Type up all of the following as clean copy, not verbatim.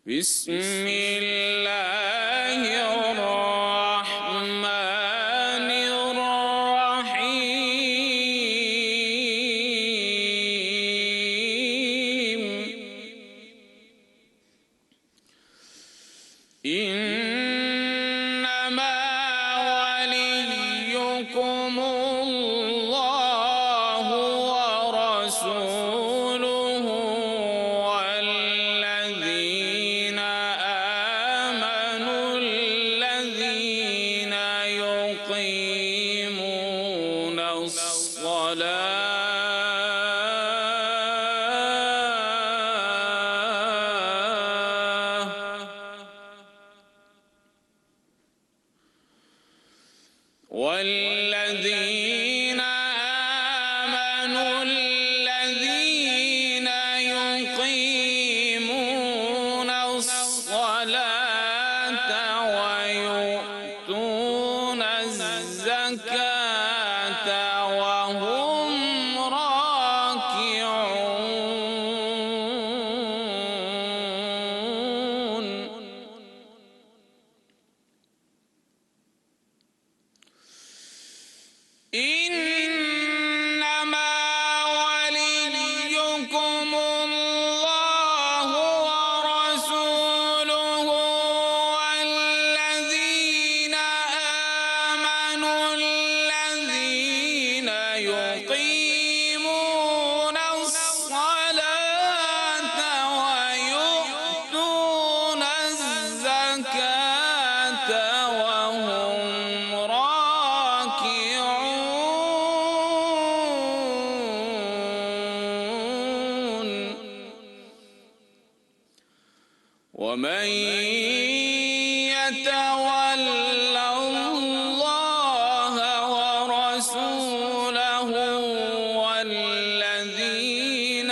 بسم اللہ الرحمن الرحیم انما ولیکم اللہ ورسولہ والذین آمنوا الذین یقیمون والذین آمنوا الذین یقیمون الصلاة ویؤتون الزکاة وهم راکعون انما ولیکم اللہ ورسولہ والذین آمنوا الذین یقیمون الصلاة ویؤتون الزکاة وهم راکعون ومن يتول الله ورسوله والذين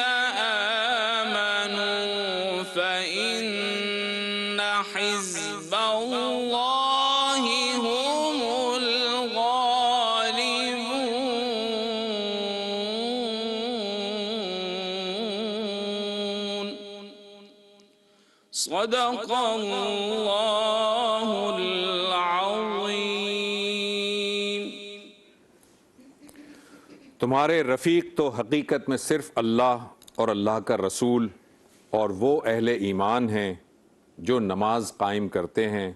آمنوا فإن حزب الله هم الغالبون صدق اللہ العظیم۔ تمہارے رفیق تو حقیقت میں صرف اللہ اور اللہ کا رسول اور وہ اہل ایمان ہیں جو نماز قائم کرتے ہیں،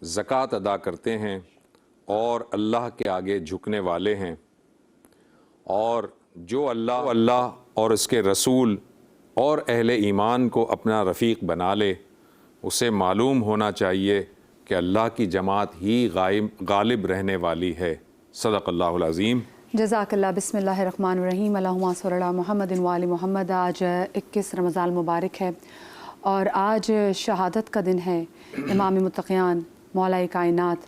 زکوٰۃ ادا کرتے ہیں اور اللہ کے آگے جھکنے والے ہیں، اور جو اللہ اور اس کے رسول اور اہل ایمان کو اپنا رفیق بنا لے، اسے معلوم ہونا چاہیے کہ اللہ کی جماعت ہی غالب رہنے والی ہے۔ صدق اللہ العظیم۔ جزاک اللہ۔ بسم اللہ الرحمن الرحیم۔ اللہم صلی علی محمد وآل محمد۔ آج 21 رمضان مبارک ہے اور آج شہادت کا دن ہے امام متقیان مولا کائنات،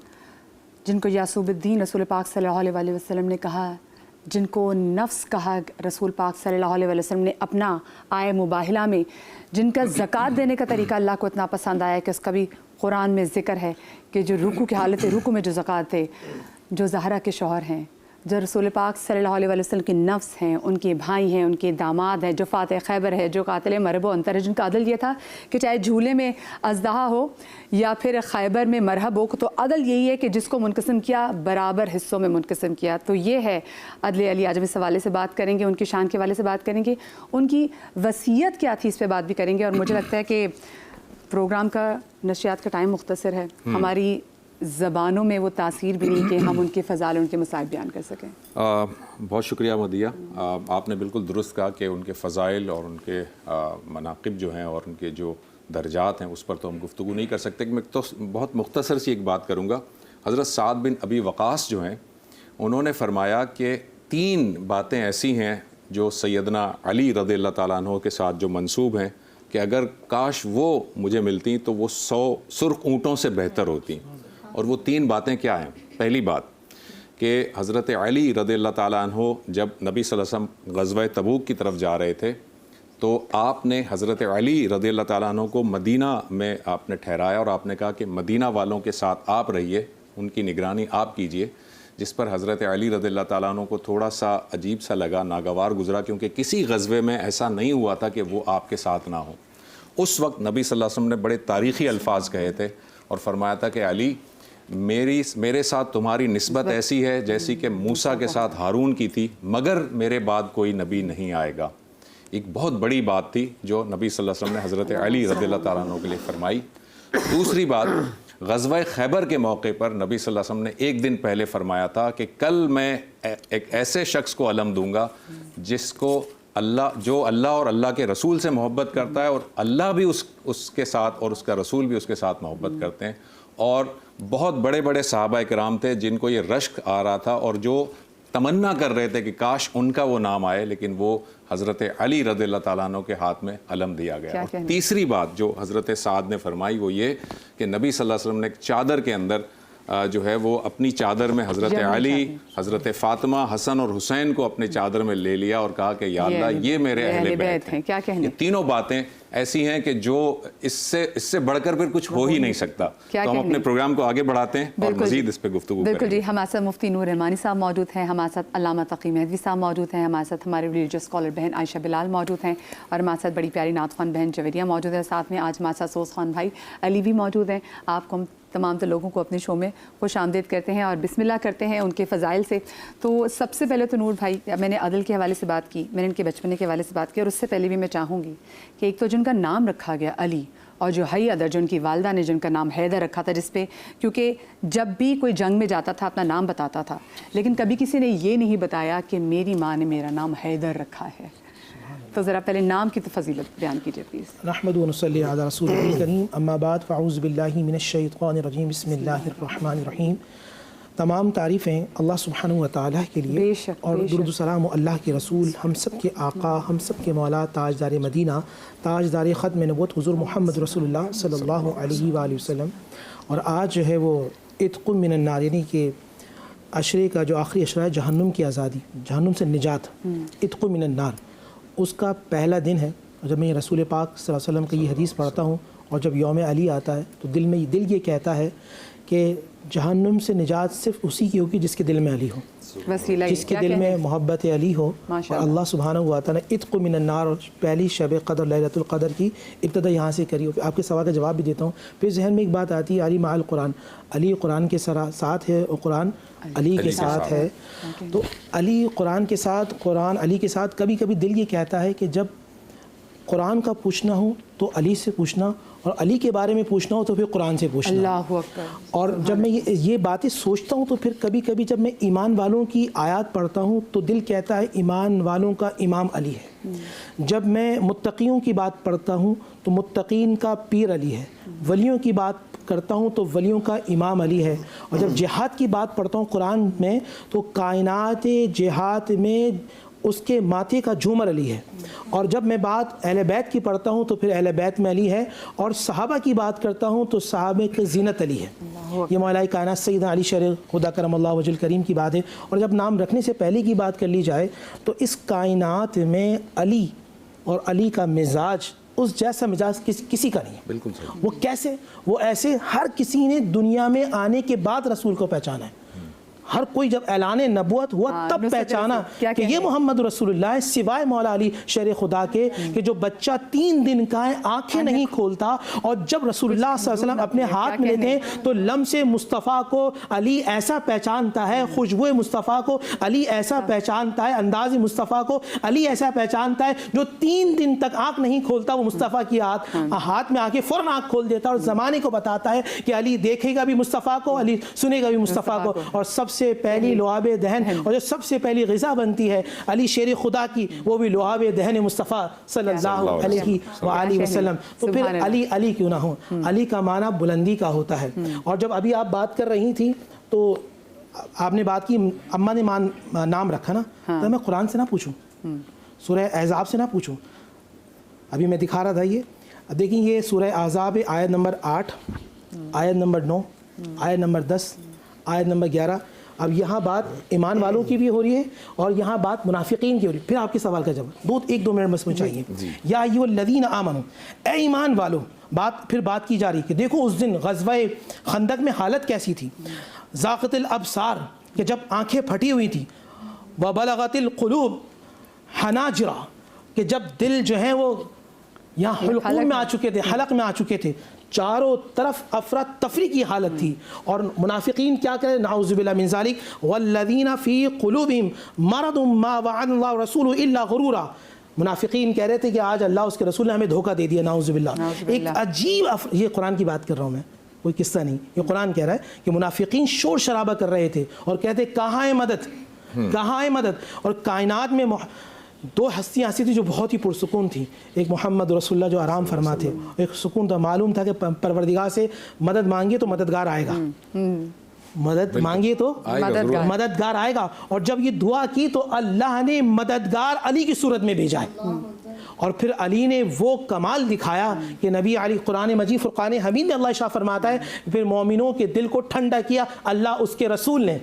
جن کو یعصوب الدین رسول پاک صلی اللہ علیہ وسلم نے کہا، جن کو نفس کہا رسول پاک صلی اللہ علیہ وسلم نے اپنا آئے مباہلہ میں، جن کا زکوٰۃ دینے کا طریقہ اللہ کو اتنا پسند آیا کہ اس کا بھی قرآن میں ذکر ہے کہ جو رکوع کی حالت رکوع میں جو زکوٰۃ دے، جو زہرا کے شوہر ہیں، جو رسول پاک صلی اللہ علیہ وسلم کے نفس ہیں، ان کے بھائی ہیں، ان کے داماد ہیں، جو فاتح خیبر ہے، جو قاتل مرب و انتر ہے، جن کا عدل یہ تھا کہ چاہے جھولے میں اژدہا ہو یا پھر خیبر میں مرہب ہو، تو عدل یہی ہے کہ جس کو منقسم کیا برابر حصوں میں منقسم کیا۔ تو یہ ہے عدل علی۔ آج ہم اس حوالے سے بات کریں گے، ان کی شان کے حوالے سے بات کریں گے، ان کی وصیت کیا تھی اس پہ بات بھی کریں گے۔ اور مجھے لگتا ہے کہ پروگرام کا نشریات کا ٹائم مختصر ہے، ہماری زبانوں میں وہ تاثیر بھی نہیں کہ ہم ان کے فضائل، ان کے مصائب بیان کر سکیں۔ بہت شکریہ مدیہ۔ آپ نے بالکل درست کہا کہ ان کے فضائل اور ان کے مناقب جو ہیں اور ان کے جو درجات ہیں اس پر تو ہم گفتگو نہیں کر سکتے۔ میں تو بہت مختصر سی ایک بات کروں گا۔ حضرت سعد بن ابی وقاص جو ہیں، انہوں نے فرمایا کہ 3 باتیں ایسی ہیں جو سیدنا علی رضی اللہ تعالیٰ عنہ کے ساتھ جو منسوب ہیں کہ اگر کاش وہ مجھے ملتی تو وہ 100 سرخ اونٹوں سے بہتر ہوتی۔ اور وہ 3 باتیں کیا ہیں؟ پہلی بات کہ حضرت علی رضی اللہ تعالیٰ عنہ جب نبی صلی اللہ علیہ وسلم غزوہ تبوک کی طرف جا رہے تھے تو آپ نے حضرت علی رضی اللہ تعالیٰ عنہ کو مدینہ میں آپ نے ٹھہرایا اور آپ نے کہا کہ مدینہ والوں کے ساتھ آپ رہیے، ان کی نگرانی آپ کیجئے، جس پر حضرت علی رضی اللہ تعالیٰ عنہ کو تھوڑا سا عجیب سا لگا، ناگوار گزرا، کیونکہ کسی غزوے میں ایسا نہیں ہوا تھا کہ وہ آپ کے ساتھ نہ ہوں۔ اس وقت نبی صلی اللہ علیہ وسلم نے بڑے تاریخی الفاظ کہے تھے اور فرمایا تھا کہ علی میرے ساتھ تمہاری نسبت ایسی ہے جیسی کہ موسیٰ کے ساتھ ہارون کی تھی، مگر میرے بعد کوئی نبی نہیں آئے گا۔ ایک بہت بڑی بات تھی جو نبی صلی اللہ علیہ وسلم نے حضرت علی رضی اللہ تعالیٰ عنہ کے لیے فرمائی۔ دوسری بات، غزوہ خیبر کے موقع پر نبی صلی اللہ علیہ وسلم نے ایک دن پہلے فرمایا تھا کہ کل میں ایک ایسے شخص کو علم دوں گا جس کو جو اللہ اور اللہ کے رسول سے محبت کرتا ہے، اور اللہ بھی اس کے ساتھ اور اس کا رسول بھی اس کے ساتھ محبت کرتے ہیں۔ اور بہت بڑے بڑے صحابہ کرام تھے جن کو یہ رشک آ رہا تھا اور جو تمنا کر رہے تھے کہ کاش ان کا وہ نام آئے، لیکن وہ حضرت علی رضی اللہ تعالیٰ عنہ کے ہاتھ میں علم دیا گیا۔ اور تیسری بات جو حضرت سعد نے فرمائی وہ یہ کہ نبی صلی اللہ علیہ وسلم نے ایک چادر کے اندر جو ہے وہ اپنی چادر میں حضرت علی، حضرت فاطمہ، حسن اور حسین کو اپنے چادر میں لے لیا اور کہا کہ یا اللہ یہ میرے اہل بیت ہیں۔ یہ تینوں باتیں ایسی ہیں کہ جو اس سے بڑھ کر پھر کچھ ہو ہی نہیں سکتا۔ تو ہم اپنے پروگرام کو آگے بڑھاتے ہیں اور مزید اس پہ گفتگو کریں گے۔ بالکل جی، ہمارے ساتھ مفتی نور رحمانی صاحب موجود ہیں، ہمارے ساتھ علامہ تقی مہدوی صاحب موجود ہیں، ہمارے ساتھ ہمارے ریلیجیس اسکالر بہن عائشہ بلال موجود ہیں، اور ہمارے ساتھ بڑی پیاری نعت خوان بہن جویریہ موجود ہے۔ ساتھ میں آج ہمارے ساتھ سوز خان بھائی علی بھی موجود ہیں۔ آپ کو تمام تو لوگوں کو اپنے شو میں خوش آمدید کرتے ہیں اور بسم اللہ کرتے ہیں ان کے فضائل سے۔ تو سب سے پہلے تو نور بھائی، میں نے عدل کے حوالے سے بات کی، میں نے ان کے بچپنے کے حوالے سے بات کی، اور اس سے پہلے بھی میں چاہوں گی کہ ایک تو جن کا نام رکھا گیا علی، اور جو حیدر، جو ان کی والدہ نے جن کا نام حیدر رکھا تھا، جس پہ کیونکہ جب بھی کوئی جنگ میں جاتا تھا اپنا نام بتاتا تھا، لیکن کبھی کسی نے یہ نہیں بتایا کہ میری ماں نے میرا نام حیدر رکھا ہے۔ تو ذرا پہلے نام کی تو فضیلت بیان کیجیے پلیز۔ نحمد و نصلی علی رسول الکریم، اما بعد فاعوذ باللہ من الشیطان الرجیم، بسم اللہ الرحمن الرحیم۔ تمام تعریفیں اللہ سبحانہ و تعالیٰ کے لیے، اور درود و سلام اللہ کے رسول، ہم سب کے آقا، ہم سب کے مولا، تاجدار مدینہ، تاجدار ختم نبوت حضور محمد رسول اللہ صلی اللہ علیہ وآلہ وسلم۔ اور آج جو ہے وہ عتق من النار، یعنی کہ عشرے کا جو آخری عشرہ ہے، جہنم کی آزادی، جہنم سے نجات، عتق من النار، اس کا پہلا دن ہے۔ جب میں رسول پاک صلی اللہ علیہ وسلم کی یہ حدیث پڑھتا ہوں اور جب یوم علی آتا ہے تو دل یہ کہتا ہے کہ جہنم سے نجات صرف اسی کی ہوگی جس کے دل میں علی ہو، جس کے دل میں محبت علی ہو۔ اور اللہ سبحانہ و تعالیٰ نے عتق من النار، اور پہلی شب قدر لیلۃ القدر کی ابتدا یہاں سے کری۔ آپ کے سوال کا جواب بھی دیتا ہوں۔ پھر ذہن میں ایک بات آتی ہے، علی مع القرآن، علی قرآن کے ساتھ ہے اور قرآن علی کے ساتھ ہے۔ تو علی قرآن کے ساتھ، قرآن علی کے ساتھ، کبھی کبھی دل یہ کہتا ہے کہ جب قرآن کا پوچھنا ہو تو علی سے پوچھنا، اور علی کے بارے میں پوچھنا ہو تو پھر قرآن سے پوچھنا۔ اللہ اکبر۔ اور جب میں یہ باتیں سوچتا ہوں تو پھر کبھی کبھی جب میں ایمان والوں کی آیات پڑھتا ہوں تو دل کہتا ہے ایمان والوں کا امام علی ہے۔ جب میں متقیوں کی بات پڑھتا ہوں تو متقین کا پیر علی ہے۔ ولیوں کی بات کرتا ہوں تو ولیوں کا امام علی ہے۔ اور جب جہاد کی بات پڑھتا ہوں قرآن میں تو کائنات جہاد میں اس کے ماتھے کا جھومر علی ہے۔ اور جب میں بات اہل بیت کی پڑھتا ہوں تو پھر اہل بیت میں علی ہے، اور صحابہ کی بات کرتا ہوں تو صحابہ کی زینت علی ہے۔ یہ مولا کائنات سیدنا علی شرع خدا کرم اللہ وجہ الکریم کی بات ہے۔ اور جب نام رکھنے سے پہلے کی بات کر لی جائے تو اس کائنات میں علی اور علی کا مزاج اس جیسا مزاج کسی کا نہیں ہے۔ بالکل صحیح۔ وہ کیسے؟ وہ ایسے ہر کسی نے دنیا میں آنے کے بعد رسول کو پہچانا ہے۔ ہر کوئی جب اعلان نبوت ہوا تب پہچانا کہ یہ محمد رسول اللہ ہے، سوائے مولا علی شرع خدا کے، کہ جو بچہ 3 دن کا ہے آنکھیں نہیں کھولتا، اور جب رسول اللہ صلی اللہ علیہ وسلم اپنے ہاتھ میں لیتے ہیں تو لمس مصطفیٰ کو علی ایسا پہچانتا ہے، خوشبو مصطفیٰ کو علی ایسا پہچانتا ہے، انداز مصطفیٰ کو علی ایسا پہچانتا ہے۔ جو 3 دن تک آنکھ نہیں کھولتا وہ مصطفیٰ کی ہاتھ میں آ کے فوراً آنکھ کھول دیتا ہے، اور زمانے کو بتاتا ہے کہ علی دیکھے گا بھی مصطفیٰ کو، علی سنے گا بھی مصطفیٰ کو۔ اور سب سے پہلی لعاب دہن اور جو سب سے پہلی غذا بنتی ہے علی شیر خدا کی، وہ بھی لعاب دہن مصطفیٰ صلی اللہ علیہ وآلہ وسلم۔ تو پھر علی علی کیوں نہ ہو؟ علی کا معنی بلندی کا ہوتا ہے۔ اور جب ابھی آپ بات کر رہی تھی تو آپ نے بات کی اماں نے نام رکھا نا، تو میں قرآن سے نہ پوچھوں، سورہ احزاب سے نہ پوچھوں؟ ابھی میں دکھا رہا تھا یہ دیکھیں، یہ سورہ احزاب آیت نمبر 8، آیت نمبر 9، آیت نمبر 10، آیت نمبر 11۔ اب یہاں بات ایمان والوں کی بھی ہو رہی ہے اور یہاں بات منافقین کی ہو رہی ہے۔ پھر آپ کے سوال کا جواب 1-2 منٹ بس مجھے چاہیے۔ یا ایھا الذین آمنوا، اے ایمان والو، پھر بات کی جا رہی کہ دیکھو اس دن غزوہ خندق میں حالت کیسی تھی۔ ذاقت الابصار، کہ جب آنکھیں پھٹی ہوئی تھی، وبلغت القلوب حناجر، کہ جب دل جو ہیں وہ یہاں حلقوم میں آ چکے تھے, حلق میں آ چکے تھے, چاروں طرف افراتفری کی حالت تھی. اور منافقین کیا کرے, نعوذ باللہ من ذالک, والذین فی قلوبہم مرض ما وعد اللہ رسولہ الا غرورا. منافقین کہہ رہے تھے کہ آج اللہ اس کے رسول نے ہمیں دھوکہ دے دیا, نعوذ باللہ. ایک عجیب یہ قرآن کی بات کر رہا ہوں میں, کوئی قصہ نہیں, یہ قرآن کہہ رہا ہے کہ منافقین شور شرابہ کر رہے تھے اور کہتے کہاں ہے مدد, کہاں ہے مدد. اور کائنات میں دو ہستیاں ایسی تھی جو بہت ہی پرسکون تھی. ایک محمد رسول اللہ جو آرام فرما تھے, ایک سکون تھا, معلوم تھا کہ پروردگار سے مدد مانگیے تو مددگار آئے گا, مدد مانگیے تو مددگار آئے گا. اور جب یہ دعا کی تو اللہ نے مددگار علی کی صورت میں بھیجا ہے. اور پھر علی نے وہ کمال دکھایا کہ نبی علی, قرآن مجید فرقان حمید میں اللہ ارشاد فرماتا ہے, پھر مومنوں کے دل کو ٹھنڈا کیا اللہ اس کے رسول نے.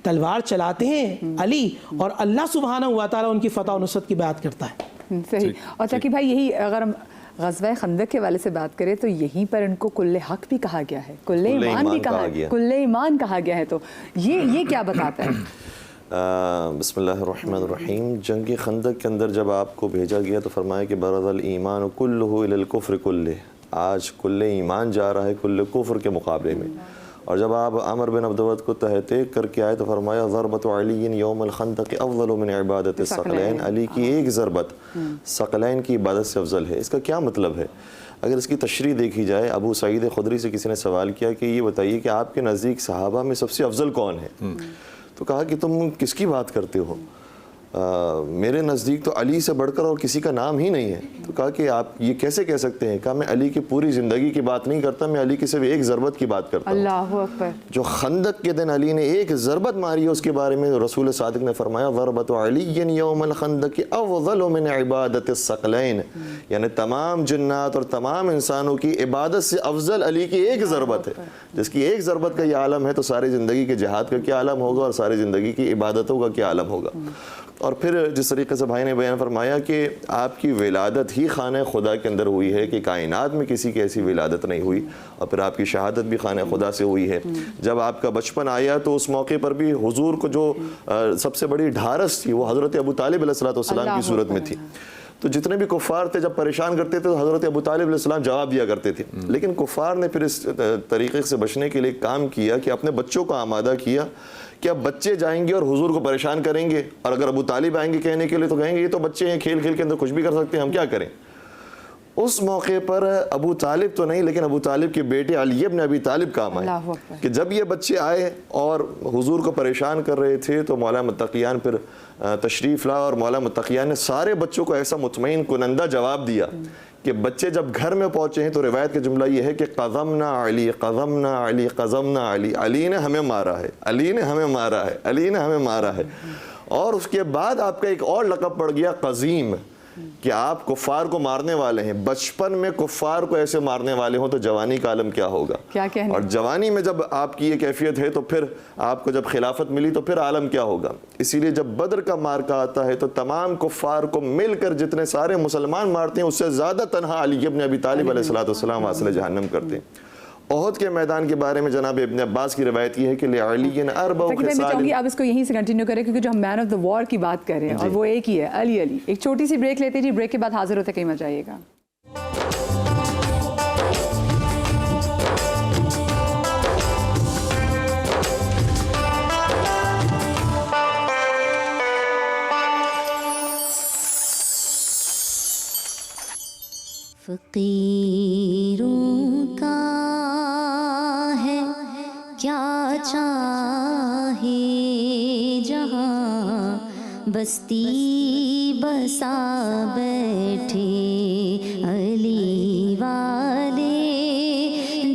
تلوار چلاتے ہیں علی, اور اللہ سبحانہ و تعالیٰ ان کی فتح و نصرت کی بات کرتا ہے. صحیح. اور تاکہ بھائی یہی اگر ہم غزوہ خندق کے والے سے بات کریں تو یہیں پر ان کو کل حق بھی کہا گیا ہے, کل ایمان بھی کہا گیا, کل ایمان کہا گیا ہے. تو یہ کیا بتاتا ہے؟ بسم اللہ الرحمن الرحیم. جنگ خندق کے اندر جب آپ کو بھیجا گیا تو فرمایا کہ برز الایمان کلہ الی الکفر کلہ, آج کل ایمان جا رہا ہے کل کفر کے مقابلے میں. اور جب آپ عمر بن عبدود کو تحت کر کے آئے تو فرمایا ضربت علی یوم الخندق افضل من عبادت الثقلین, علی کی ایک ضربت ثقلین کی عبادت سے افضل ہے. اس کا کیا مطلب ہے؟ اگر اس کی تشریح دیکھی جائے, ابو سعید خدری سے کسی نے سوال کیا کہ یہ بتائیے کہ آپ کے نزدیک صحابہ میں سب سے افضل کون ہے؟ تو کہا کہ تم کس کی بات کرتے ہو, میرے نزدیک تو علی سے بڑھ کر اور کسی کا نام ہی نہیں ہے. تو کہا کہ آپ یہ کیسے کہہ سکتے ہیں؟ کہا میں علی کی پوری زندگی کی بات نہیں کرتا, میں علی کی صرف ایک ضربت کی بات کرتا ہوں. اللہ اکبر. جو خندق کے دن علی نے ایک ضربت ماری ہے اس کے بارے میں رسول صادق نے فرمایا ضربت علی یوم الخندق افضل من عبادت الثقلین, یعنی تمام جنات اور تمام انسانوں کی عبادت سے افضل علی کی ایک ضربت ہے. جس کی ایک ضربت کا یہ عالم ہے تو ساری زندگی کے جہاد کا کیا عالم ہوگا اور ساری زندگی کی عبادتوں کا کیا عالم ہوگا. اور پھر جس طریقے سے بھائی نے بیان فرمایا کہ آپ کی ولادت ہی خانہ خدا کے اندر ہوئی ہے کہ کائنات میں کسی کی ایسی ولادت نہیں ہوئی, اور پھر آپ کی شہادت بھی خانہ خدا سے ہوئی ہے. جب آپ کا بچپن آیا تو اس موقع پر بھی حضور کو جو سب سے بڑی ڈھارس تھی وہ حضرت ابو طالب علیہ السلام کی صورت میں تھی. تو جتنے بھی کفار تھے جب پریشان کرتے تھے تو حضرت ابو طالب علیہ السلام جواب دیا کرتے تھے. لیکن کفار نے پھر اس طریقے سے بچنے کے لیے کام کیا کہ اپنے بچوں کو آمادہ کیا کہ اب بچے جائیں گے اور حضور کو پریشان کریں گے, اور اگر ابو طالب آئیں گے کہنے کے لیے تو کہیں گے یہ تو بچے ہیں, کھیل کھیل کے اندر کچھ بھی کر سکتے ہیں, ہم کیا کریں. اس موقع پر ابو طالب تو نہیں لیکن ابو طالب کے بیٹے علی ابن ابی طالب کام آئے کہ جب یہ بچے آئے اور حضور کو پریشان کر رہے تھے تو مولا متقیان پھر تشریف لا, اور مولا متقیان نے سارے بچوں کو ایسا مطمئن کنندہ جواب دیا کہ بچے جب گھر میں پہنچے ہیں تو روایت کا جملہ یہ ہے کہ قذمنا علی قذمنا علی قذمنا علی, علی نے ہمیں مارا ہے, علی نے ہمیں مارا ہے, علی نے ہمیں مارا ہے. اور اس کے بعد آپ کا ایک اور لقب پڑ گیا قزیم, کہ آپ کفار کو مارنے والے ہیں. بچپن میں کفار کو ایسے مارنے والے ہوں تو جوانی کا عالم کیا ہوگا. اور جوانی میں جب آپ کی یہ کیفیت ہے تو پھر آپ کو جب خلافت ملی تو پھر عالم کیا ہوگا. اسی لیے جب بدر کا مارکہ آتا ہے تو تمام کفار کو مل کر جتنے سارے مسلمان مارتے ہیں اس سے زیادہ تنہا علی ابن ابی طالب علیہ السلام واصل جہنم کرتے ہیں. احد کے میدان کے بارے میں جناب ابن عباس کی روایت یہ ہے کہ لعلی اربع خصال. میں چاہوں گی آپ اس کو یہیں سے کنٹینیو کریں کیونکہ جو ہم مین آف دا وار کی بات کر رہے ہیں اور وہ ایک ہی ہے, علی. ایک چھوٹی سی بریک لیتے جی, بریک کے بعد حاضر ہوتے کہیں مت جائیے گا. فقیروں کا ہے کیا چاہے جہاں بستی بسا بیٹھے علی والے,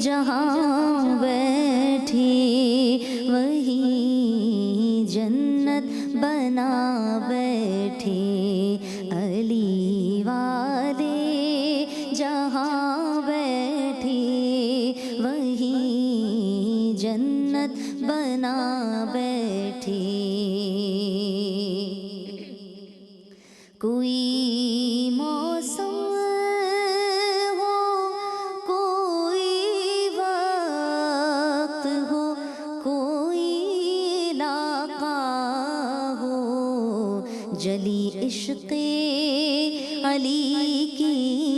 جہاں بیٹھے وہی جنت بنا بیٹھے علی والے, جہاں بیٹھے وہی جنت بنا بیٹھے. کوئی موسم ہو, کوئی وقت ہو, کوئی علاقہ ہو, جلی عشق علی کی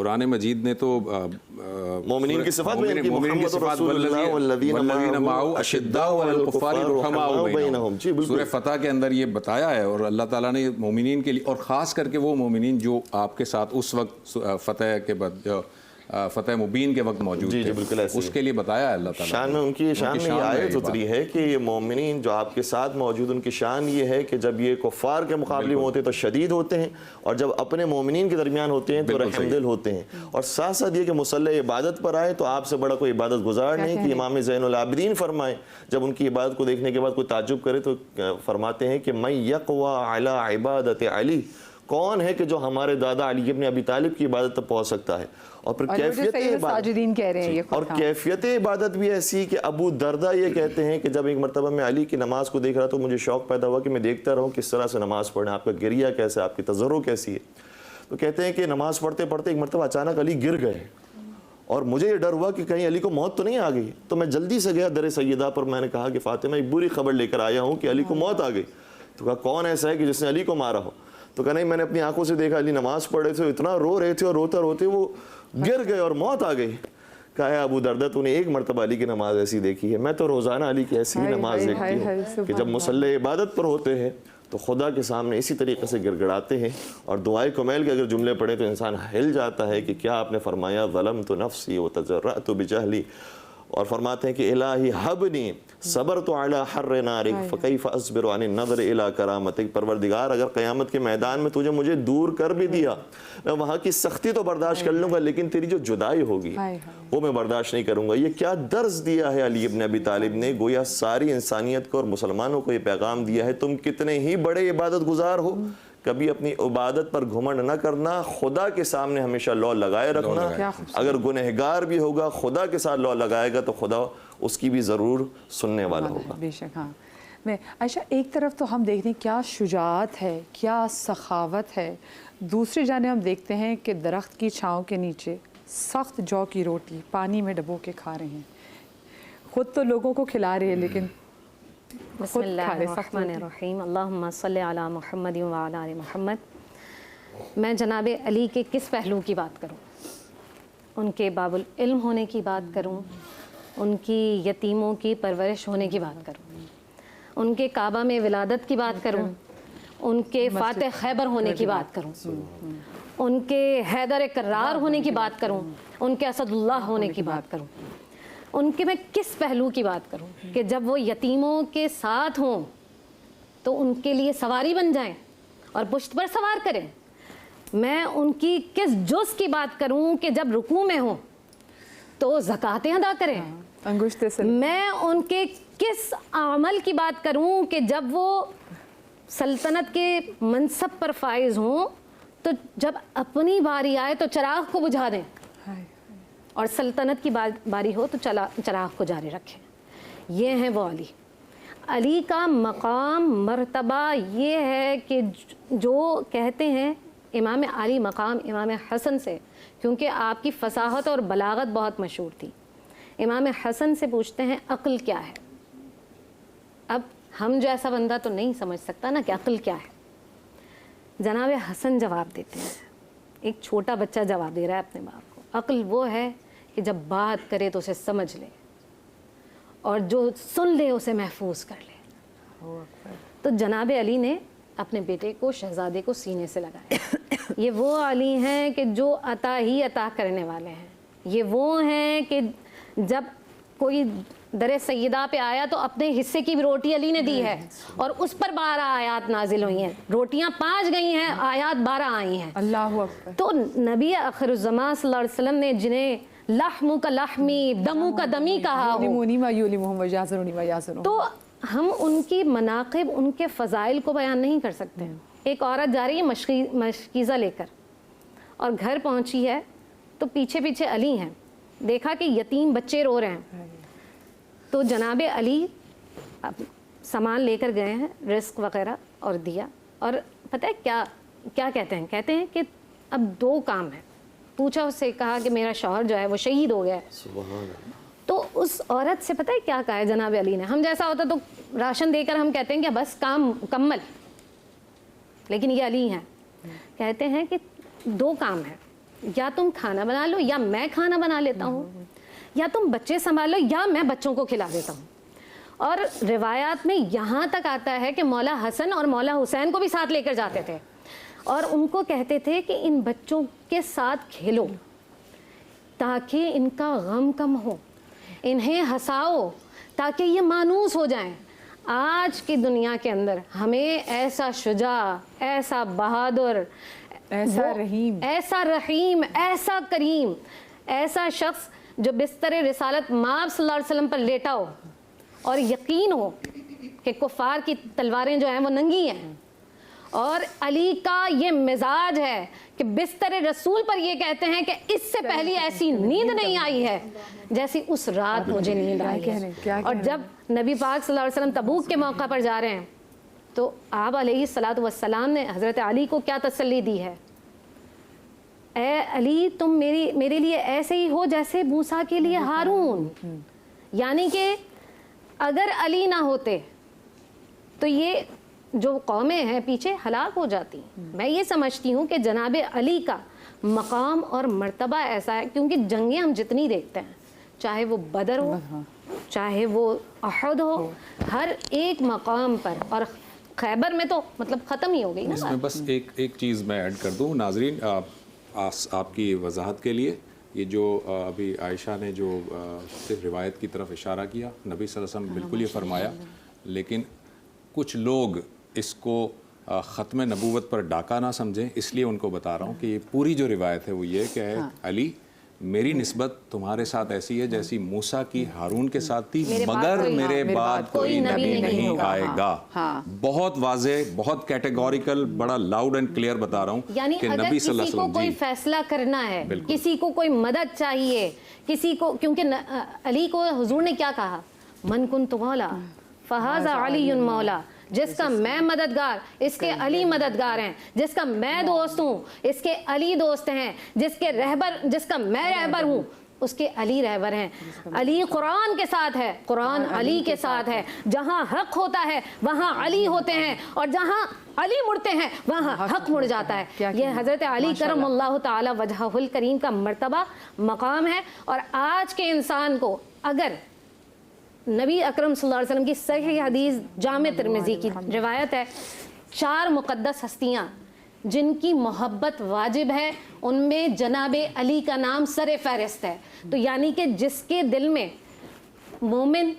قرآن مجید نے تو مومنین کی صفات بیان کی، مومنین کی محمد صفات رسول اللہ والذین معه اشداء علی الکفار رحماء بینہم، جی بالکل سورہ فتح کے اندر یہ بتایا ہے، اور اللہ تعالیٰ نے مومنین کے لیے، اور خاص کر کے وہ مومنین جو آپ کے ساتھ اس وقت فتح کے بعد فتح مبین کے وقت موجود جی تھے، بالکل ایسے اس کے لیے بتایا ہے اللہ تعالیٰ شان میں، ان کی شان میں یہ آیت اتری ہے کہ یہ مومنین جو آپ کے ساتھ موجود، ان کی شان یہ ہے کہ جب یہ کفار کے مقابلے میں ہوتے ہیں تو شدید ہوتے ہیں، اور جب اپنے مومنین کے درمیان ہوتے ہیں تو رحم دل ہوتے ہیں، اور ساتھ ساتھ یہ کہ مصلی عبادت پر آئے تو آپ سے بڑا کوئی عبادت گزار نہیں، کہ امام زین العابدین فرمائیں جب ان کی عبادت کو دیکھنے کے بعد کوئی تعجب کرے تو فرماتے ہیں کہ من یقوی علی عبادت علی، کون ہے کہ جو ہمارے دادا علی ابن ابی طالب کی عبادت تک پہنچ سکتا ہے، اور پھر کیفیت ساجدین کہہ رہے ہیں یہ اور کیفیت عبادت بھی ایسی کہ ابو دردہ یہ کہتے ہیں کہ جب ایک مرتبہ میں علی کی نماز کو دیکھ رہا تو مجھے شوق پیدا ہوا کہ میں دیکھتا رہوں کس طرح سے نماز پڑھیں، آپ کا گریہ کیسا ہے، آپ کی تضرع کیسی ہے. تو کہتے ہیں کہ نماز پڑھتے پڑھتے ایک مرتبہ اچانک علی گر گئے، اور مجھے یہ ڈر ہوا کہ کہیں علی کو موت تو نہیں آ گئی. تو میں جلدی سے گیا در سیدہ پر، میں نے کہا کہ فاطمہ ایک بری خبر لے کر آیا ہوں کہ علی کو موت آ گئی. تو کہا کون ایسا ہے کہ جس نے علی کو مارا ہو؟ تو کہا نہیں، میں نے اپنی آنکھوں سے دیکھا، علی نماز پڑھ رہے تھے، اتنا رو رہے تھے، اور روتے روتے وہ گر گئے اور موت آ گئی. کہا ہے ابو دردہ تو نے ایک مرتبہ علی کی نماز ایسی دیکھی ہے، میں تو روزانہ علی کی ایسی ہی نماز دیکھتی ہوں کہ جب مصلی عبادت پر ہوتے ہیں تو خدا کے سامنے اسی طریقے سے گڑ گڑاتے ہیں، اور دعائے کمیل کے اگر جملے پڑھیں تو انسان ہل جاتا ہے کہ کیا آپ نے فرمایا ظلمت نفسی وتجرأت بجہلی، اور فرماتے ہیں کہ الہی حبنی صبرت علی حر نارک فکیف اصبر عن النظر الی کرامتک، پروردگار اگر قیامت کے میدان میں تجھے مجھے دور کر بھی دیا، میں وہاں کی سختی تو برداشت کر لوں گا، لیکن تیری جو جدائی ہوگی وہ میں برداشت نہیں کروں گا. یہ کیا درس دیا ہے علی ابن ابی طالب نے، گویا ساری انسانیت کو اور مسلمانوں کو یہ پیغام دیا ہے تم کتنے ہی بڑے عبادت گزار ہو، کبھی اپنی عبادت پر گھمنڈ نہ کرنا، خدا کے سامنے ہمیشہ لو لگائے رکھنا. اگر گنہگار بھی ہوگا خدا کے ساتھ لو لگائے گا تو خدا اس کی بھی ضرور سننے والا ہوگا. بے شک. ہاں میں عائشہ، ایک طرف تو ہم دیکھتے ہیں کیا شجاعت ہے، کیا سخاوت ہے، دوسری جانب ہم دیکھتے ہیں کہ درخت کی چھاؤں کے نیچے سخت جو کی روٹی پانی میں ڈبو کے کھا رہے ہیں، خود تو لوگوں کو کھلا رہے ہیں لیکن بسم اللہ الرحمن الرحیم، اللہم صلی علی محمد وعلی آل محمد. میں جناب علی کے کس پہلو کی بات کروں؟ ان کے باب العلم ہونے کی بات کروں، ان کی یتیموں کی پرورش ہونے کی بات کروں، ان کے کعبہ میں ولادت کی بات کروں، ان کے فاتح خیبر ہونے کی بات کروں، ان کے حیدر کرار ہونے کی بات کروں، ان کے اسد اللہ ہونے کی بات کروں، ان کے میں کس پہلو کی بات کروں کہ جب وہ یتیموں کے ساتھ ہوں تو ان کے لیے سواری بن جائیں اور پشت پر سوار کریں؟ میں ان کی کس جز کی بات کروں کہ جب رکوع میں ہوں تو زکاتیں ادا کریں؟ میں ان کے کس عمل کی بات کروں کہ جب وہ سلطنت کے منصب پر فائز ہوں تو جب اپنی باری آئے تو چراغ کو بجھا دیں، اور سلطنت کی باری ہو تو چراغ کو جاری رکھیں؟ یہ ہیں وہ علی. علی کا مقام مرتبہ یہ ہے کہ جو کہتے ہیں امام علی مقام امام حسن سے، کیونکہ آپ کی فصاحت اور بلاغت بہت مشہور تھی، امام حسن سے پوچھتے ہیں عقل کیا ہے؟ اب ہم جیسا بندہ تو نہیں سمجھ سکتا نا کہ عقل کیا ہے. جناب حسن جواب دیتے ہیں، ایک چھوٹا بچہ جواب دے رہا ہے اپنے باپ کو، عقل وہ ہے کہ جب بات کرے تو اسے سمجھ لے، اور جو سن لے اسے محفوظ کر لے. تو جناب علی نے اپنے بیٹے کو، شہزادے کو سینے سے لگایا. یہ وہ علی ہیں کہ جو عطا ہی عطا کرنے والے ہیں. یہ وہ ہیں کہ جب کوئی در سیدہ پہ آیا تو اپنے حصے کی بھی روٹی علی نے دی ہے، اور اس پر 12 آیات نازل ہوئی ہیں. روٹیاں 5 گئی ہیں، آیات 12 آئی ہیں. اللہ اکبر. تو نبی آخر الزمان صلی اللہ علیہ وسلم نے جنہیں لحم کا لحمی، دمو کا دمی کہا ہو، تو ہم ان کی مناقب، ان کے فضائل کو بیان نہیں کر سکتے ہیں. ایک عورت جا رہی ہے مشکیزہ لے کر، اور گھر پہنچی ہے تو پیچھے پیچھے علی ہیں، دیکھا کہ یتیم بچے رو رہے ہیں، تو جناب علی سامان لے کر گئے ہیں، رزق وغیرہ، اور دیا. اور پتہ ہے کیا کہتے ہیں؟ کہتے ہیں کہ اب 2 کام ہیں. پوچھا اس سے، کہا کہ میرا شوہر جو ہے وہ شہید ہو گیا ہے. تو اس عورت سے پتہ ہے کیا کہا ہے جناب علی نے؟ ہم جیسا ہوتا تو راشن دے کر ہم کہتے ہیں کہ بس کام مکمل، لیکن یہ علی ہیں، کہتے ہیں کہ 2 کام ہیں. یا تم کھانا بنا لو یا میں کھانا بنا لیتا ہوں, یا تم بچے سنبھال لو یا میں بچوں کو کھلا دیتا ہوں. اور روایات میں یہاں تک آتا ہے کہ مولا حسن اور مولا حسین کو بھی ساتھ لے کر جاتے تھے اور ان کو کہتے تھے کہ ان بچوں کے ساتھ کھیلو تاکہ ان کا غم کم ہو, انہیں ہنساؤ تاکہ یہ مانوس ہو جائیں. آج کی دنیا کے اندر ہمیں ایسا شجاع, ایسا بہادر, ایسا رحیم, ایسا رحیم, ایسا کریم, ایسا شخص جو بستر رسالت مآب صلی اللہ علیہ وسلم پر لیٹا ہو اور یقین ہو کہ کفار کی تلواریں جو ہیں وہ ننگی ہیں, اور علی کا یہ مزاج ہے کہ بستر رسول پر یہ کہتے ہیں کہ اس سے پہلی ایسی نیند نہیں آئی ہے جیسی اس رات مجھے نیند آئی ہے. اور جب نبی پاک صلی اللہ علیہ وسلم تبوک کے موقع پر جا رہے ہیں تو آپ علیہ الصلوۃ والسلام نے حضرت علی کو کیا تسلی دی ہے, اے علی تم میرے لیے ایسے ہی ہو جیسے موسیٰ کے لیے ہارون. یعنی کہ اگر علی نہ ہوتے تو یہ جو قومیں ہیں پیچھے ہلاک ہو جاتی. میں یہ سمجھتی ہوں کہ جناب علی کا مقام اور مرتبہ ایسا ہے, کیونکہ جنگیں ہم جتنی دیکھتے ہیں, چاہے وہ بدر ہو, چاہے وہ احد ہو, ہر ایک مقام پر, اور خیبر میں تو مطلب ختم ہی ہو گئی نا. اس میں بس ایک چیز میں ایڈ کر دوں ناظرین آپ کی وضاحت کے لیے. یہ جو ابھی عائشہ نے جو صرف روایت کی طرف اشارہ کیا, نبی صلی اللہ علیہ وسلم بالکل یہ فرمایا, لیکن کچھ لوگ اس کو ختم نبوت پر ڈاکہ نہ سمجھیں, اس لیے ان کو بتا رہا ہوں کہ یہ پوری جو روایت ہے وہ یہ کہ علی میری نسبت تمہارے ساتھ ایسی ہے جیسی موسیٰ کی ہارون کے ساتھ تھی, مگر میرے بعد کوئی نبی نہیں آئے گا. بہت واضح, بہت کیٹیگوریکل, بڑا لاؤڈ اینڈ کلیئر بتا رہا ہوں. یعنی کہ اگر نبی صلی اللہ کسی علیہ کو وسلم کوئی فیصلہ کرنا ہے, کسی کو کوئی مدد چاہیے, کسی کو, کیونکہ علی کو حضور نے کیا کہا, من کنت مولا فہذا علی مولا, جس کا میں مددگار اس کے علی مددگار ہیں, جس کا میں دوست ہوں اس کے علی دوست ہیں, جس کا میں رہبر ہوں اس کے علی رہبر ہیں. علی قرآن کے ساتھ ہے, قرآن علی کے ساتھ ہے. جہاں حق ہوتا ہے وہاں علی ہوتے ہیں, اور جہاں علی مڑتے ہیں وہاں حق مڑ جاتا ہے. یہ حضرت علی کرم اللہ تعالی وجہہ الکریم کا مرتبہ, مقام ہے. اور آج کے انسان کو اگر نبی اکرم صلی اللہ علیہ وسلم کی صحیح حدیث جامع ترمذی کی روایت ہے, 4 مقدس ہستیاں جن کی محبت واجب ہے ان میں جناب علی کا نام سر فہرست ہے. تو یعنی کہ جس کے دل میں مومن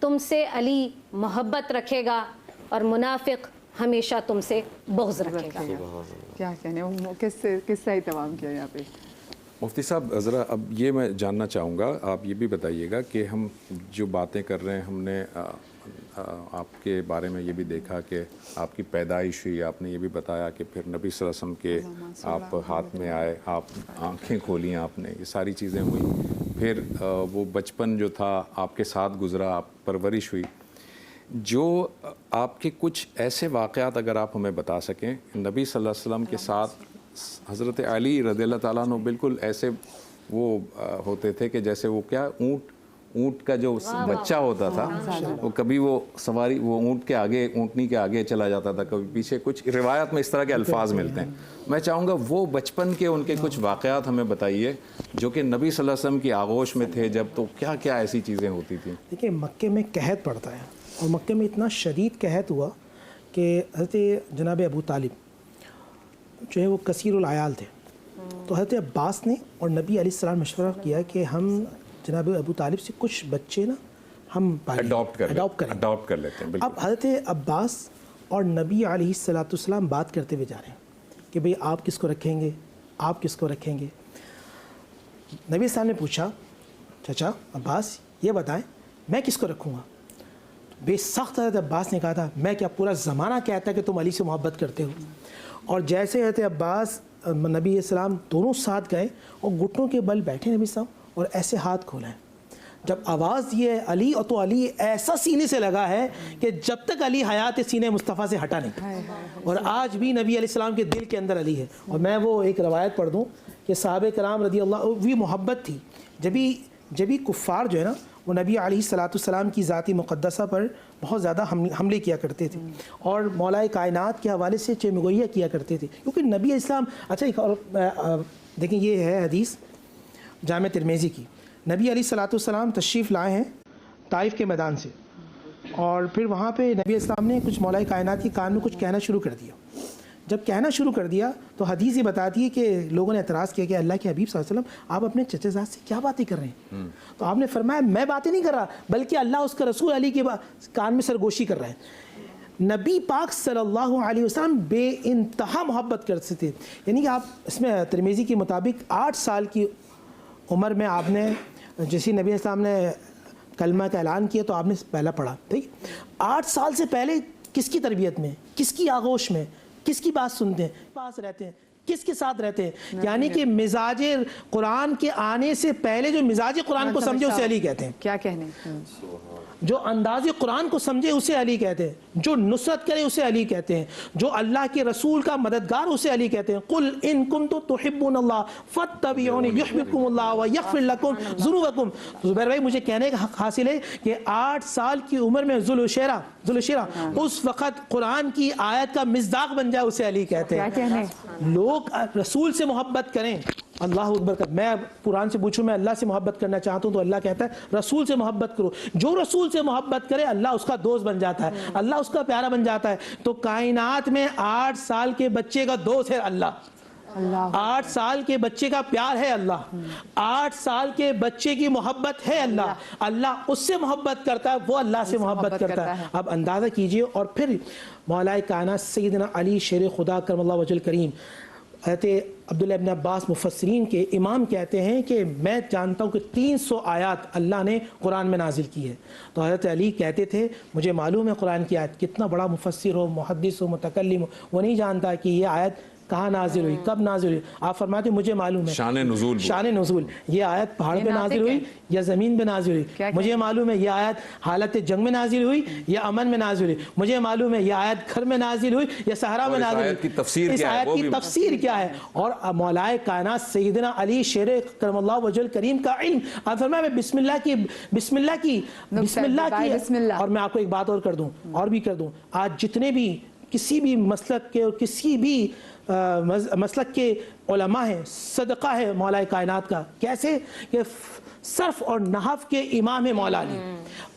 تم سے علی محبت رکھے گا اور منافق ہمیشہ تم سے بغض رکھے گا. کیا کہنے, کس سے اہتمام کیا یہاں پہ؟ مفتی صاحب ذرا اب یہ میں جاننا چاہوں گا, آپ یہ بھی بتائیے گا کہ ہم جو باتیں کر رہے ہیں, ہم نے آپ کے بارے میں یہ بھی دیکھا کہ آپ کی پیدائش ہوئی, آپ نے یہ بھی بتایا کہ پھر نبی صلی اللہ علیہ وسلم کے آپ ہاتھ میں آئے, آپ آنکھیں کھولیں آپ نے, یہ ساری چیزیں ہوئیں. پھر وہ بچپن جو تھا آپ کے ساتھ گزرا, آپ پرورش ہوئی. جو آپ کے کچھ ایسے واقعات اگر آپ ہمیں بتا سکیں نبی صلی اللہ علیہ وسلم کے ساتھ. حضرت علی رضی اللہ تعالیٰ عنہ بالکل ایسے وہ ہوتے تھے کہ جیسے وہ کیا اونٹ کا جو بچہ ہوتا تھا, وہ کبھی وہ سواری وہ اونٹ کے آگے, اونٹنی کے آگے چلا جاتا تھا, کبھی پیچھے. کچھ روایات میں اس طرح کے الفاظ ملتے ہیں. میں چاہوں گا وہ بچپن کے ان کے کچھ واقعات ہمیں بتائیے جو کہ نبی صلی اللہ علیہ وسلم کی آغوش میں تھے جب, تو کیا کیا ایسی چیزیں ہوتی تھیں. دیکھیں مکے میں قحط پڑتا ہے, اور مکے میں اتنا شدید قحط ہوا کہ حضرت جناب ابو طالب جو ہے وہ کثیر العیال تھے. تو حضرت عباس نے اور نبی علیہ السلام مشورہ کیا کہ ہم جناب ابو طالب سے کچھ بچے نا ہم اڈاپٹ کر لیتے ہیں. اب حضرت عباس اور نبی علیہ السلام بات کرتے ہوئے جا رہے ہیں کہ بھئی آپ کس کو رکھیں گے, آپ کس کو رکھیں گے. نبی صاحب نے پوچھا, چچا عباس یہ بتائیں میں کس کو رکھوں گا. بے سخت حضرت عباس نے کہا تھا, میں کیا پورا زمانہ کہتا ہے کہ تم علی سے محبت کرتے ہو. اور جیسے حضرت عباس نبی السلام دونوں ساتھ گئے اور گھٹنوں کے بل بیٹھے نبی صاحب, اور ایسے ہاتھ کھولیں. جب آواز دی ہے علی, اور تو علی ایسا سینے سے لگا ہے کہ جب تک علی حیات سینے مصطفیٰ سے ہٹا نہیں, اور آج بھی نبی علیہ السلام کے دل کے اندر علی ہے. اور میں وہ ایک روایت پڑھ دوں کہ صحابہ کرام رضی اللہ وہ محبت تھی. جبھی کفار جو ہے نا وہ نبی علیہ السلام کی ذاتی مقدسہ پر بہت زیادہ حملے کیا کرتے تھے, اور مولا کائنات کے حوالے سے چمگوئیاں کیا کرتے تھے, کیونکہ نبی اسلام. اچھا ایک اور دیکھیں یہ ہے حدیث جامع ترمذی کی. نبی علیہ الصلوۃ والسلام تشریف لائے ہیں طائف کے میدان سے, اور پھر وہاں پہ نبی اسلام نے کچھ مولا کائنات کے کان میں کچھ کہنا شروع کر دیا. جب کہنا شروع کر دیا تو حدیث یہ بتاتی ہے کہ لوگوں نے اعتراض کیا کہ اللہ کے حبیب صلی اللہ علیہ وسلم آپ اپنے چچا زاد سے کیا باتیں کر رہے ہیں؟ تو آپ نے فرمایا میں باتیں نہیں کر رہا, بلکہ اللہ اس کا رسول علی کے کان میں سرگوشی کر رہے ہیں. نبی پاک صلی اللہ علیہ وسلم بے انتہا محبت کرتے تھے. یعنی کہ آپ اس میں ترمذی کے مطابق 8 سال کی عمر میں آپ نے جیسے نبی اسلام نے کلمہ کا اعلان کیا تو آپ نے پہلا پڑھا, ٹھیک. 8 سال سے پہلے کس کی تربیت میں, کس کی آغوش میں, کس کی بات سنتے ہیں, پاس رہتے ہیں, کس کے ساتھ رہتے ہیں؟ یعنی کہ مزاج قرآن کے آنے سے پہلے جو مزاج قرآن کو سمجھے اسے علی کہتے ہیں. کیا کہنے, جو انداز قرآن کو سمجھے اسے علی کہتے ہیں, جو نصرت کرے اسے علی کہتے ہیں, جو اللہ کے رسول کا مددگار اسے علی کہتے ہیں. قل ان کنتم تحبون اللہ فاتبعونی یحببکم اللہ ویغفر لکم ذنوبکم. زبیر بھائی مجھے کہنے کا حق حاصل ہے کہ 8 سال کی عمر میں ذوالشیرہ اس وقت قرآن کی آیت کا مصداق بن جائے اسے علی کہتے ہیں. لوگ رسول سے محبت کریں, اللہ اکبر کر. میں قرآن سے پوچھوں میں اللہ سے محبت کرنا چاہتا ہوں تو اللہ کہتا ہے رسول سے محبت کرو. جو رسول سے محبت کرے اللہ اس کا دوست بن جاتا ہے, اللہ اس کا پیارا بن جاتا ہے. تو کائنات میں 8 سال کے بچے کا دوست ہے اللہ, 8 سال کے بچے کا پیار ہے اللہ, 8 سال کے بچے کی محبت ہے اللہ. اللہ اس سے محبت کرتا ہے, وہ اللہ سے محبت کرتا ہے. اب اندازہ کیجئے. اور پھر مولا کائنات سیدنا علی شیر خدا کرم اللہ وجہ الکریم حضرت عبداللہ ابن عباس مفسرین کے امام کہتے ہیں کہ میں جانتا ہوں کہ 300 آیات اللہ نے قرآن میں نازل کی ہے. تو حضرت علی کہتے تھے مجھے معلوم ہے قرآن کی آیت, کتنا بڑا مفسر ہو, محدث ہو, متکلم ہو, وہ نہیں جانتا کہ یہ آیت کہاں نازل ہوئی, کب نازل ہوئی. آپ فرماتے ہیں مجھے معلوم ہے شان نزول, یہ آیت پہاڑ پہ نازل ہوئی یا زمین پہ نازل ہوئی. مجھے معلوم ہے یہ آیت حالت جنگ میں نازل ہوئی یا امن میں نازل ہوئی. مجھے معلوم ہے یہ آیت گھر میں نازل ہوئی یا صحرا میں نازل ہوئی. اس آیت کی تفسیر کیا ہے؟ اور مولا کائنات سیدنا علی شیر کرم اللہ وجہ الکریم کا علم. آپ فرمائیں میں بسم اللہ کی اور میں آپ کو ایک بات اور کر دوں, آج جتنے بھی کسی بھی مسلک کے اور کسی بھی مسلک کے علماء ہیں, صدقہ ہے مولا کائنات کا. کیسے کہ صرف اور نحو کے امام ہیں مولا علی,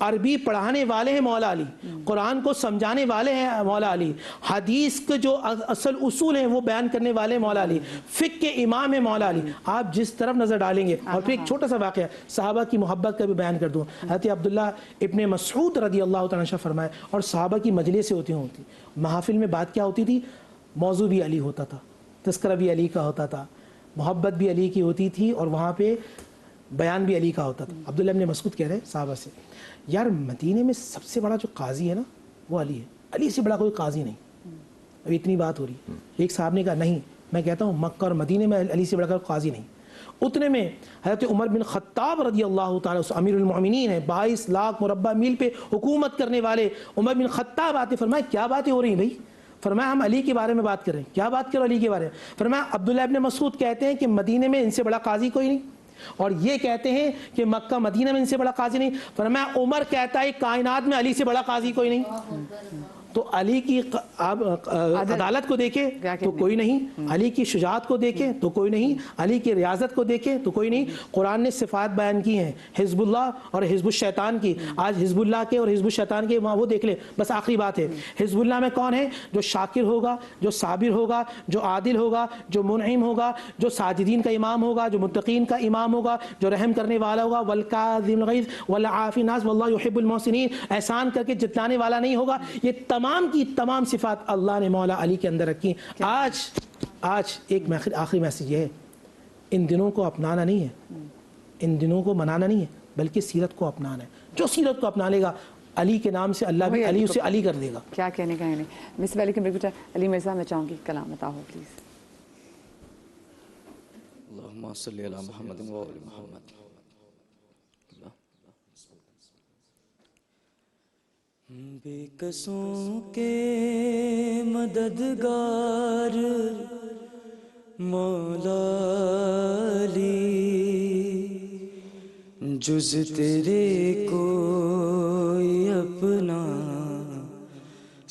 عربی پڑھانے والے ہیں مولا علی, قرآن کو سمجھانے والے ہیں مولا علی, حدیث کے جو اصل اصول ہیں وہ بیان کرنے والے مولا علی, فقہ کے امام ہیں مولا علی. آپ جس طرف نظر ڈالیں گے. اور پھر ایک چھوٹا سا واقعہ صحابہ کی محبت کا بھی بیان کر دوں. حضرت عبداللہ ابن مسعود رضی اللہ تعالیٰ عنہ فرمائے, اور صحابہ کی مجلسیں ہوتی محافل میں بات کیا ہوتی تھی, موضوع بھی علی ہوتا تھا, تذکرہ بھی علی کا ہوتا تھا, محبت بھی علی کی ہوتی تھی, اور وہاں پہ بیان بھی علی کا ہوتا تھا. عبداللہ ابن مسعود کہہ رہے صحابہ سے, یار مدینے میں سب سے بڑا جو قاضی ہے نا وہ علی ہے, علی سے بڑا کوئی قاضی نہیں. ابھی اتنی بات ہو رہی. ایک صاحب نے کہا نہیں, میں کہتا ہوں مکہ اور مدینے میں علی سے بڑا کوئی قاضی نہیں. اتنے میں حضرت عمر بن خطاب رضی اللہ تعالیٰ امیر المؤمنین ہیں, 22 لاکھ مربع میل پہ حکومت کرنے والے عمر بن خطاب آتے. فرمایا کیا باتیں ہو رہی ہیں بھائی؟ فرمایا ہم علی کے بارے میں بات کر رہے ہیں. کیا بات کرو علی کے بارے میں؟ فرمایا عبداللہ ابن مسعود کہتے ہیں کہ مدینے میں ان سے بڑا قاضی کوئی نہیں, اور یہ کہتے ہیں کہ مکہ مدینہ میں ان سے بڑا قاضی نہیں. فرمایا عمر کہتا ہے کائنات میں علی سے بڑا قاضی کوئی نہیں. تو علی کی عدالت کو دیکھیں تو کوئی نہیں, علی کی شجاعت کو دیکھیں تو کوئی نہیں, علی کی ریاضت کو دیکھیں تو کوئی نہیں. قرآن نے صفات بیان کی ہیں حزب اللہ اور حزب الشیطان کی. آج حزب اللہ کے اور حزب الشیطان کے وہ دیکھ لیں. بس آخری بات ہے, حزب اللہ میں کون ہے؟ جو شاکر ہوگا, جو صابر ہوگا, جو عادل ہوگا, جو منعم ہوگا, جو ساجدین کا امام ہوگا, جو متقین کا امام ہوگا, جو رحم کرنے والا ہوگا, والکاظم الغیظ والعافی الناس واللہ یحب المحسنین, احسان کر کے جتلانے والا نہیں ہوگا. یہ تمام کی تمام صفات اللہ نے مولا علی کے اندر رکھی. آج ایک آخری میسج یہ ہے, ان دنوں کو اپنانا نہیں ہے, ان دنوں کو منانا نہیں ہے, بلکہ سیرت کو اپنانا ہے. جو سیرت کو اپنا لے گا علی کے نام سے اللہ بھی علی اسے علی کر دے گا. کیا کہنے کا ہے نہیں. مس ویلیکم بیٹا علی مرزا, میں چاہوں گی کلام عطا ہو پلیز. اللہم صلی علی محمد و آل محمد. بے کسوں کے مددگار مولا علی, جز تیرے کوئی اپنا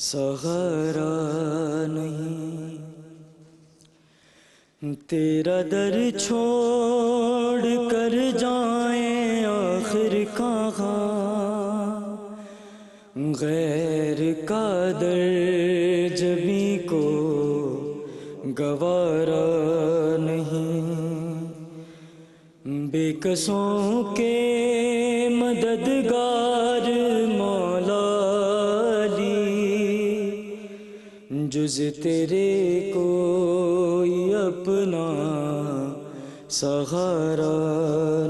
سہارا نہیں. تیرا در چھوڑ کر جائیں آخر کہاں، غیر کا در جبیں کو گوارا نہیں، بے کسوں کے مددگار مولا علی، جز تیرے کوئی اپنا سہارا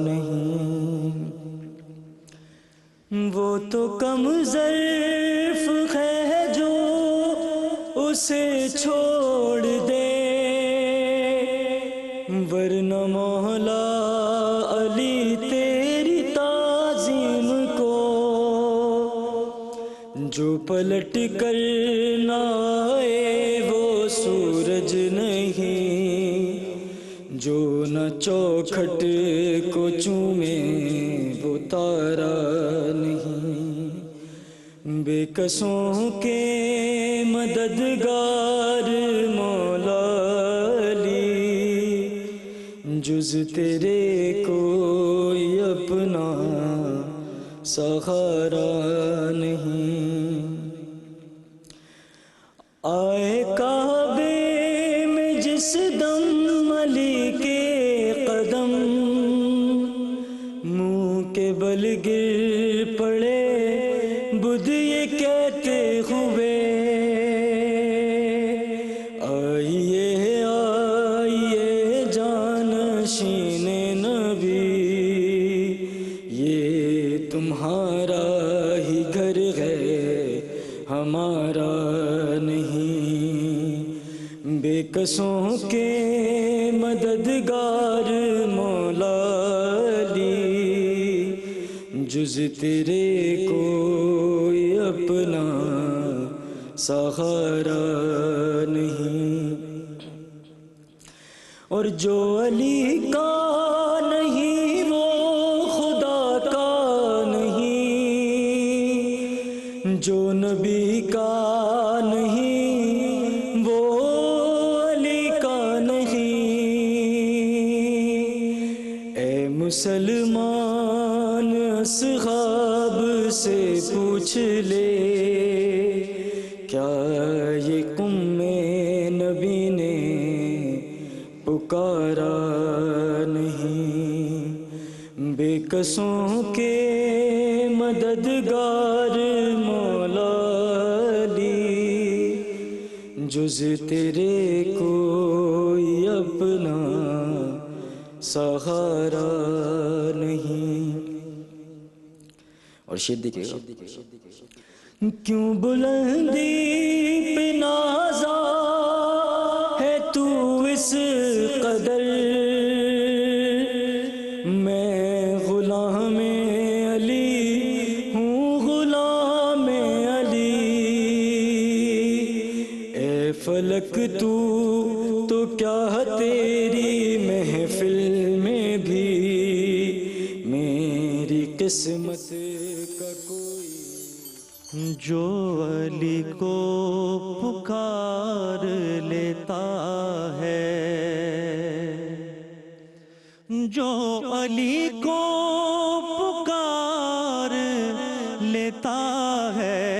نہیں، وہ تو کم ظرف ہے جو اسے چھوڑ دے، ورنہ مولا علی تیری تعظیم کو جو پلٹ کر نہ آئے وہ سورج نہیں، جو نہ چوکھٹ کو چومے وہ تارا نہیں، بے کسوں کے مددگار مولا علی، جز تیرے کوئی اپنا سہارا نہیں، آئے کعبے میں جس دم علی کے قدم، منہ کے بل گر پڑے بدھ یہ کہتے ہوئے، آئیے آئیے جانشین نبی، یہ تمہارا ہی گھر ہے ہمارا نہیں، بے کسوں کے مددگار مولا علی، جز تیرے کوئی اپنا سہارا نہیں، اور جو علی کا نہیں وہ خدا کا نہیں، جو نبی کا نہیں وہ علی کا نہیں، اے مسلمان اصحاب سے پوچھ لے، کیا یہ قوم نبی نے پکارا نہیں، بے کسوں کے مددگار مولا علی، جز تیرے کوئی اپنا سہارا نہیں۔ اور شعر دیکھیے گا، کیوں بلندی پہ نازا ہے تو اس قدر، میں غلام علی ہوں غلام علی، اے فلک تو کیا تیری محفل میں بھی میری قسمت کا کوئی، جو علی کو پکار لیتا ہے، جو علی کو پکار لیتا ہے،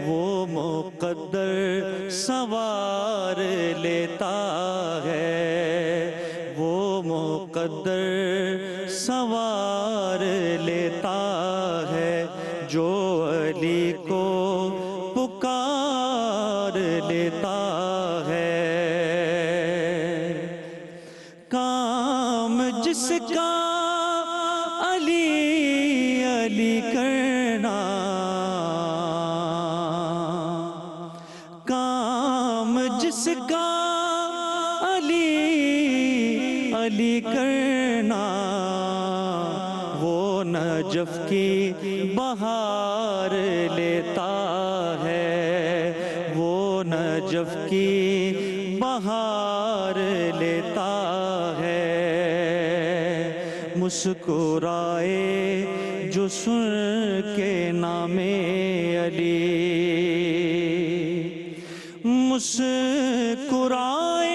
وہ مقدر سوار لیتا ہے، وہ مقدر سوار لیتا ہے، جو علی کو پکار لیتا ہے، کام جس کا علی علی کرنا، کام جس کا علی علی کرنا، وہ نجف کی بہار لیتا ہے، وہ نجف کی بہار لیتا ہے، مسکرائے جو سن کے نام علی، مسکرائے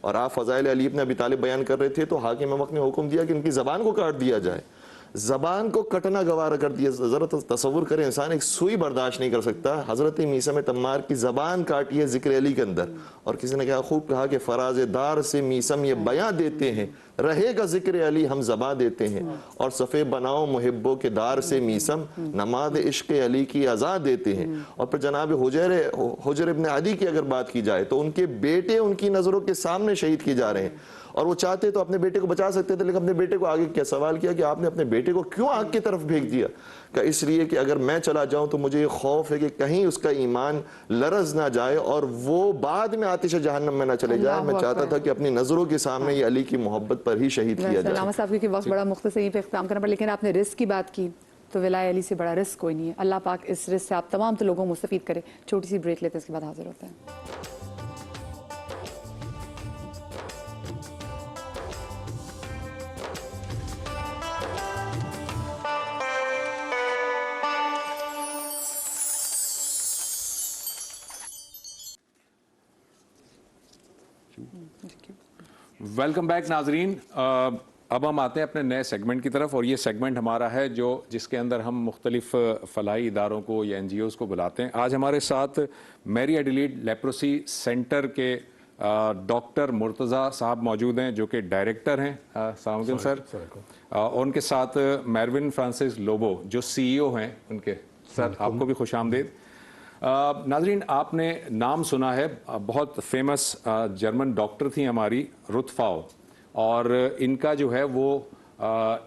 اور آپ فضائل علی ابن ابی طالب بیان کر رہے تھے تو حاکم وقت نے حکم دیا کہ ان کی زبان کو کاٹ دیا جائے. زبان کو کٹنا گوارا کر دیا. ذرا تصور کریں, انسان ایک سوئی برداشت نہیں کر سکتا. حضرت میثم تمار کی زبان کاٹی ہے ذکر علی کے اندر, اور کسی نے کہا خوب کہا کہ فراز دار سے میثم یہ بیاں دیتے ہیں, رہے گا ذکر علی ہم زباں دیتے ہیں, اور صفے بناؤ محبوں کے دار سے میثم نماز عشق علی کی اذان دیتے ہیں. اور پھر جناب حجر ابن عدی کی اگر بات کی جائے تو ان کے بیٹے ان کی نظروں کے سامنے شہید کیے جا رہے ہیں, اور وہ چاہتے تو اپنے بیٹے کو بچا سکتے تھے, لیکن اپنے بیٹے کو آگے کیا سوال کیا کہ آپ نے اپنے بیٹے کو کیوں آگ کی طرف بھیج دیا؟ کہ اس لیے کہ اگر میں چلا جاؤں تو مجھے یہ خوف ہے کہ کہیں اس کا ایمان لرز نہ جائے اور وہ بعد میں آتش جہنم میں نہ چلے جائے. میں چاہتا تھا کہ اپنی نظروں کے سامنے یہ علی کی محبت پر ہی شہید کیا جائے. علامہ صاحب کے وقت بڑا مختصر یہیں پہ اختتام کرنا پڑا, لیکن آپ نے رزق کی بات کی تو ولائے علی سے بڑا رزق کوئی نہیں ہے. اللہ پاک اس رزق سے آپ تمام تو لوگوں کو مستفید کرے. چھوٹی سی بریک لیتے ہیں, اس کے بعد حاضر ہوتے ہیں. ویلکم بیک ناظرین. اب ہم آتے ہیں اپنے نئے سیگمنٹ کی طرف, اور یہ سیگمنٹ ہمارا ہے جس کے اندر ہم مختلف فلاحی اداروں کو یا این جی اوز کو بلاتے ہیں. آج ہمارے ساتھ میری ایڈیلیڈ لیپروسی سینٹر کے ڈاکٹر مرتضیٰ صاحب موجود ہیں جو کہ ڈائریکٹر ہیں. السلام علیکم سر. اور ان کے ساتھ میروین فرانسس لوبو جو سی ای او ہیں ان کے. سر آپ کو بھی خوش آمدید. ناظرین, آپ نے نام سنا ہے, بہت فیمس جرمن ڈاکٹر تھیں ہماری رتھ فاؤ, اور ان کا جو ہے وہ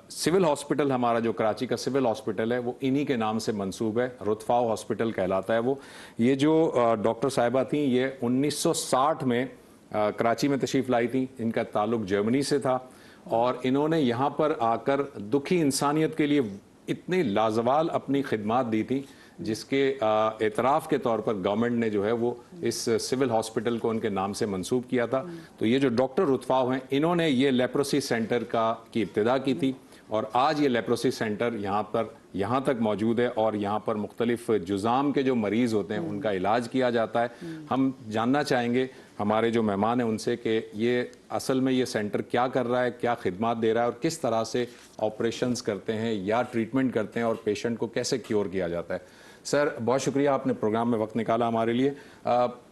سول ہاسپٹل ہمارا جو کراچی کا سول ہاسپٹل ہے وہ انہی کے نام سے منسوب ہے, رتھ فاؤ ہاسپٹل کہلاتا ہے وہ. یہ جو ڈاکٹر صاحبہ تھیں یہ 1960 میں کراچی میں تشریف لائی تھیں. ان کا تعلق جرمنی سے تھا, اور انہوں نے یہاں پر آ کر دکھی انسانیت کے لیے اتنی لازوال اپنی خدمات دی تھیں جس کے اعتراف کے طور پر گورنمنٹ نے جو ہے وہ اس سول ہاسپٹل کو ان کے نام سے منسوب کیا تھا. تو یہ جو ڈاکٹر رتھ فاؤ ہیں انہوں نے یہ لیپروسی سینٹر کی ابتدا کی تھی, اور آج یہ لیپروسی سینٹر یہاں تک موجود ہے, اور یہاں پر مختلف جذام کے جو مریض ہوتے ہیں ان کا علاج کیا جاتا ہے. ہم جاننا چاہیں گے ہمارے جو مہمان ہیں ان سے کہ یہ اصل میں یہ سینٹر کیا کر رہا ہے, کیا خدمات دے رہا ہے, اور کس طرح سے آپریشنز کرتے ہیں یا ٹریٹمنٹ کرتے ہیں, اور پیشنٹ کو کیسے کیور کیا جاتا ہے. سر بہت شکریہ آپ نے پروگرام میں وقت نکالا ہمارے لیے.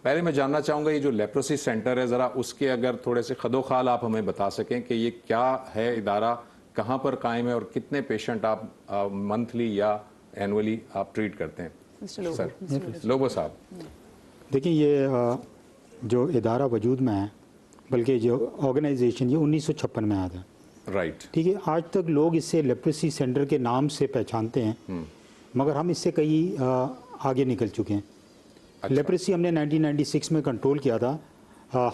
پہلے میں جاننا چاہوں گا یہ جو لیپروسی سینٹر ہے ذرا اس کے اگر تھوڑے سے خد و خال آپ ہمیں بتا سکیں کہ یہ کیا ہے ادارہ, کہاں پر قائم ہے, اور کتنے پیشنٹ آپ منتھلی یا اینولی آپ ٹریٹ کرتے ہیں. سر لوبو صاحب. دیکھیں یہ جو ادارہ وجود میں ہے, بلکہ جو آرگنائزیشن یہ 1956 میں آیا تھا. رائٹ. ٹھیک ہے, آج تک لوگ اس سے لیپروسی سینٹر کے نام سے پہچانتے ہیں, مگر ہم اس سے کئی آگے نکل چکے ہیں. لیپریسی ہم نے 1996 میں کنٹرول کیا تھا,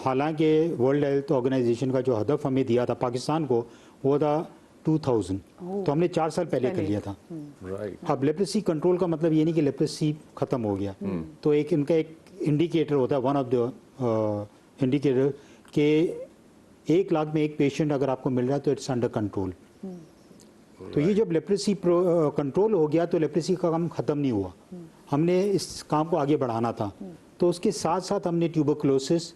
حالانکہ ورلڈ ہیلتھ آرگنائزیشن کا جو ہدف ہمیں دیا تھا پاکستان کو وہ تھا 2000, تو ہم نے 4 سال پہلے کر لیا تھا. اب لیپریسی کنٹرول کا مطلب یہ نہیں کہ لیپریسی ختم ہو گیا, تو ان کا ایک انڈیکیٹر ہوتا ہے, ون آف دا انڈیکیٹر کہ 1 لاکھ میں ایک پیشنٹ اگر آپ کو مل رہا ہے تو اٹس انڈر کنٹرول. تو یہ جب لیپریسی کنٹرول ہو گیا تو لیپریسی کا کام ختم نہیں ہوا, ہم نے اس کام کو آگے بڑھانا تھا. تو اس کے ساتھ ساتھ ہم نے tuberculosis,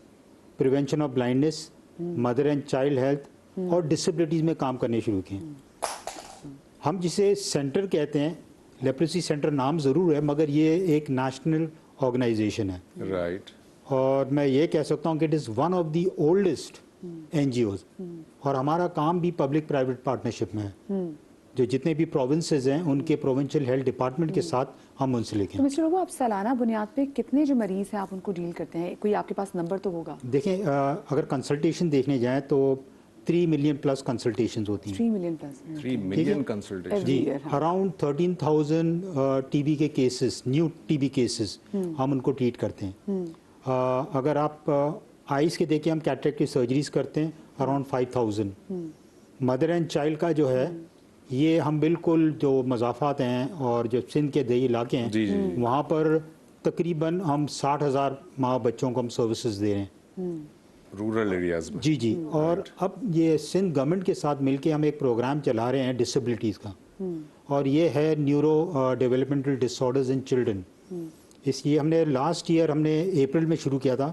prevention of blindness, mother and child health اور ڈسیبلٹیز میں کام کرنے شروع کیے. ہم جسے سینٹر کہتے ہیں, لیپریسی سینٹر نام ضرور ہے مگر یہ ایک نیشنل آرگنائزیشن ہے. رائٹ. اور میں یہ کہہ سکتا ہوں کہ it is one of the oldest N G Os, اور ہمارا کام بھی پبلک پرائیویٹ پارٹنرشپ میں ہے. جو جتنے بھی پروونسز ہیں ان کے پروونشل ہیلتھ ڈپارٹمنٹ کے ساتھ ہم منسلک ہیں. تو مسٹر لوبو, آپ سالانہ بنیاد پہ کتنے جو مریض ہیں آپ ان کو ڈیل کرتے ہیں؟ کوئی آپ کے پاس نمبر تو ہوگا. دیکھیں اگر کنسلٹیشن دیکھنے جائیں تو 3 ملین پلس کنسلٹیشنز ہوتی ہیں. 3 ملین پلس. 3 million consultation. جی, اراؤنڈ 13,000 ٹی بی کے cases, new T B cases ہم ان کو ٹریٹ کرتے ہیں. اگر آپ آئیز کے دیکھیں, ہم کیٹریکٹ کی سرجریز کرتے ہیں اراؤنڈ 5,000. مدر اینڈ چائلڈ کا جو ہے یہ ہم بالکل جو مضافات ہیں اور جو سندھ کے دیہی علاقے ہیں وہاں پر تقریباً ہم 60,000 ماں بچوں کو ہم سروسز دے رہے ہیں رورل ایریاز میں. جی. اور اب یہ سندھ گورنمنٹ کے ساتھ مل کے ہم ایک پروگرام چلا رہے ہیں ڈسیبلٹیز کا, اور یہ ہے neuro developmental disorders in children. اس لیے ہم نے لاسٹ ایئر ہم نے اپریل میں شروع کیا تھا.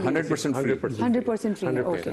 100%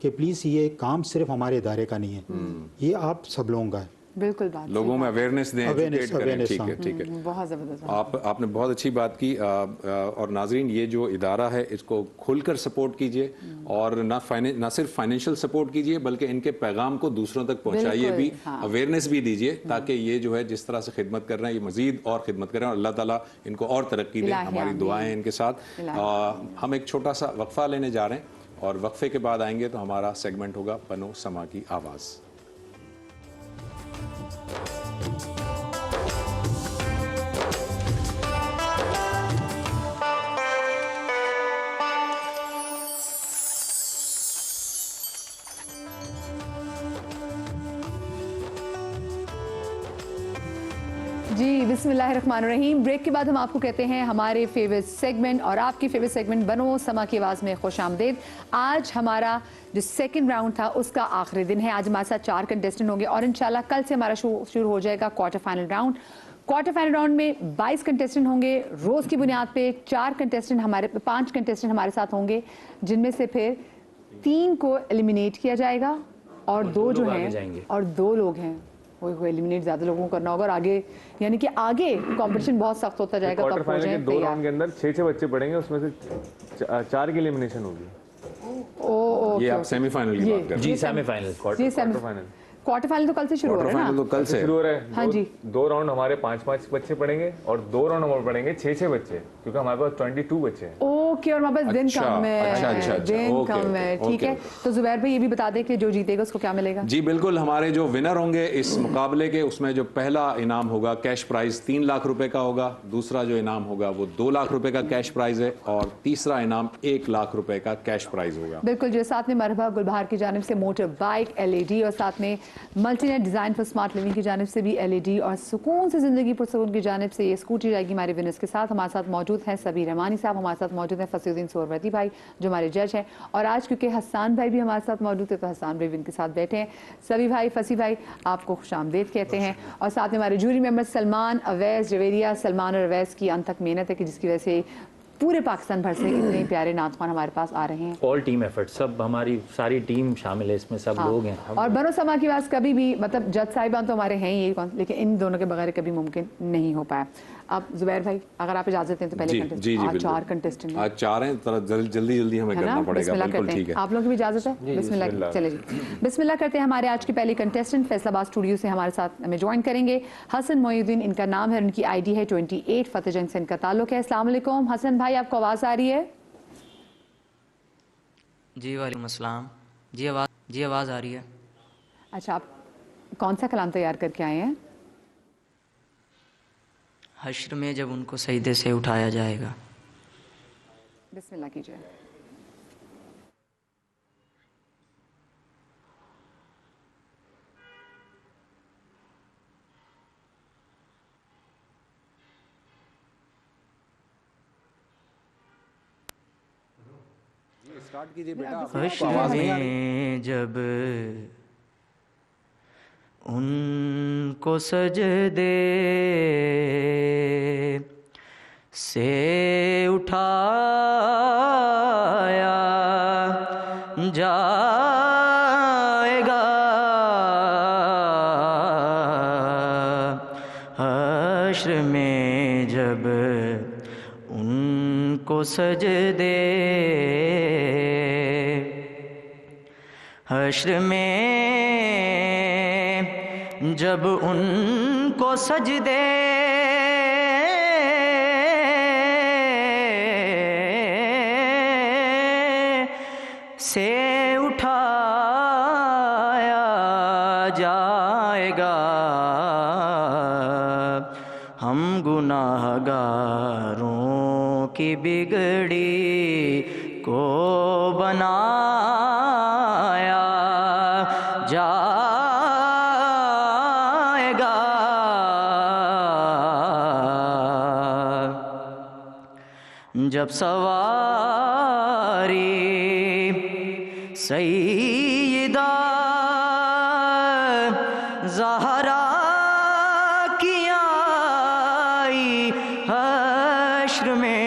کہ پلیز یہ کام صرف ہمارے ادارے کا نہیں ہے، یہ آپ سب لوگوں کا ہے. بالکل بات لوگوں میں اویئرنیس دیں، ایجوکیٹ کریں. ٹھیک ہے ٹھیک ہے، بہت زبردست. آپ نے بہت اچھی بات کی. اور ناظرین، یہ جو ادارہ ہے اس کو کھل کر سپورٹ کیجئے، اور نہ صرف فائنینشیل سپورٹ کیجئے بلکہ ان کے پیغام کو دوسروں تک پہنچائیے بھی، اویئرنیس بھی دیجئے، تاکہ یہ جو ہے جس طرح سے خدمت کر رہے ہیں یہ مزید اور خدمت کریں، اور اللہ تعالیٰ ان کو اور ترقی دے. ہماری دعائیں ان کے ساتھ. ہم ایک چھوٹا سا وقفہ لینے جا رہے ہیں، اور وقفے کے بعد آئیں گے تو ہمارا سیگمنٹ ہوگا بنو سما کی آواز. جی بسم اللہ الرحمن الرحیم. بریک کے بعد ہم آپ کو کہتے ہیں ہمارے فیوریٹ سیگمنٹ اور آپ کی فیوریٹ سیگمنٹ بنو سما کی آواز میں خوش آمدید. آج ہمارا جو سیکنڈ راؤنڈ تھا اس کا آخری دن ہے. آج ہمارے ساتھ 4 کنٹیسٹنٹ ہوں گے، اور انشاءاللہ کل سے ہمارا شروع ہو جائے گا quarter final round. Quarter final round میں 22 کنٹیسٹنٹ ہوں گے. روز کی بنیاد پہ 5 کنٹیسٹنٹ ہمارے ساتھ ہوں گے، جن میں سے پھر 3 کو ایلیمینیٹ کیا جائے گا، اور 2 جو ہیں اور 2 لوگ ہیں وہ ایلیمینیٹ زیادہ لوگوں کو کرنا ہوگا، اور آگے یعنی کہ آگے کمپٹیشن بہت سخت ہوتا جائے گا. کوارٹر فائنل کے 2 راؤنڈ کے اندر 6 بچے پڑیں گے، اس میں سے 4 کی ایلیمینیشن ہوگی. یہ آپ سیمی فائنل کی بات کر رہے ہیں؟ جی سیمی فائنل. کوارٹر فائنل تو کل سے شروع ہو رہا ہے نا؟ کل سے شروع ہو رہا ہے. ہاں جی. 2 راؤنڈ ہمارے 5 بچے پڑیں گے، اور 2 راؤنڈ ہمارے پڑیں گے 6 بچے، کیونکہ ہمارے پاس 22 بچے ہیں. اوکے، اور ہمارے پاس دن کم ہے. ٹھیک ہے، تو زبیر بھائی یہ بھی بتا دیں کہ جو جیتے گا اس کو کیا ملے گا؟ جی بالکل، ہمارے جو ونر ہوں گے اس مقابلے کے، اس میں جو پہلا انعام ہوگا کیش پرائز 3 لاکھ روپے کا ہوگا. دوسرا جو انعام ہوگا وہ 2 لاکھ روپے کا کیش پرائز ہے، اور تیسرا انعام 1 لاکھ روپے کا کیش پرائز ہوگا. بالکل. جو ساتھ میں مرحبا گلبہار کی جانب سے موٹر بائک LED، اور ساتھ میں multi net design for smart living کی جانب سے بھی LED، اور سکون سے زندگی پرسکون کی جانب سے یہ اسکوٹی جائے گی ہمارے ونرز کے ساتھ. ہمارے ساتھ موجود ہیں سبیر رحمانی صاحب، ہمارے ساتھ موجود ہیں فصیح الدین سہروردی بھائی جو ہمارے جج ہیں، اور آج کیونکہ حسان بھائی بھی ہمارے ساتھ موجود ہے تو حسان بھائی بھی ان کے ساتھ بیٹھے ہیں. سبی بھائی، فصیح بھائی، آپ کو خوش آمدید کہتے ہیں. اور ساتھ میں ہمارے جوری ممبر سلمان اویس جویریہ. سلمان اور اویس کی انتھک محنت ہے کہ جس کی وجہ سے پورے پاکستان بھر سے اتنے پیارے نعت خوان ہمارے پاس آ رہے ہیں. آل ٹیم ایفرٹ، سب ہماری ساری ٹیم شامل ہے اس میں، سب لوگ ہیں. اور بنو سما کی آواز کبھی بھی مطلب جج صاحبان تو ہمارے ہیں ہی، لیکن ان دونوں کے بغیر کبھی ممکن نہیں ہو پایا. اب زبیر بھائی اگر آپ اجازت دیں تو پہلے 4 کنٹیسٹنٹ آج 4 ہیں، جلدی ہمیں کرنا پڑے گا. بالکل ٹھیک ہے، آپ لوگوں کی بھی اجازت ہے؟ بسم اللہ. چلے جی بسم اللہ کرتے ہیں. ہمارے آج کی پہلی کنٹیسٹنٹ فیصل آباد اسٹوڈیو سے ہمارے ساتھ ہمیں جوائن کریں گے حسن محی الدین، ان کا نام ہے، ان کی ID ہے 28، فتح جنگ سے ان کا تعلق ہے. السلام علیکم حسن بھائی، آپ کو آواز آ رہی ہے؟ جی وعلیکم السلام. جی آواز آ رہی ہے. اچھا، آپ کون سا کلام تیار کر کے آئے ہیں؟ حشر میں جب ان کو سجدے سے اٹھایا جائے گا. بسم اللہ کیجیے. حشر میں جب ان کو سجدے سے اٹھایا جائے گا. حشر میں جب ان کو سجدے، حشر میں جب ان کو سجدے سے اٹھایا جائے گا. ہم گناہ گاروں کی بگڑی کو بنایا جائے گا. جب سواری سیدہ زہرا کی آئی حشر میں،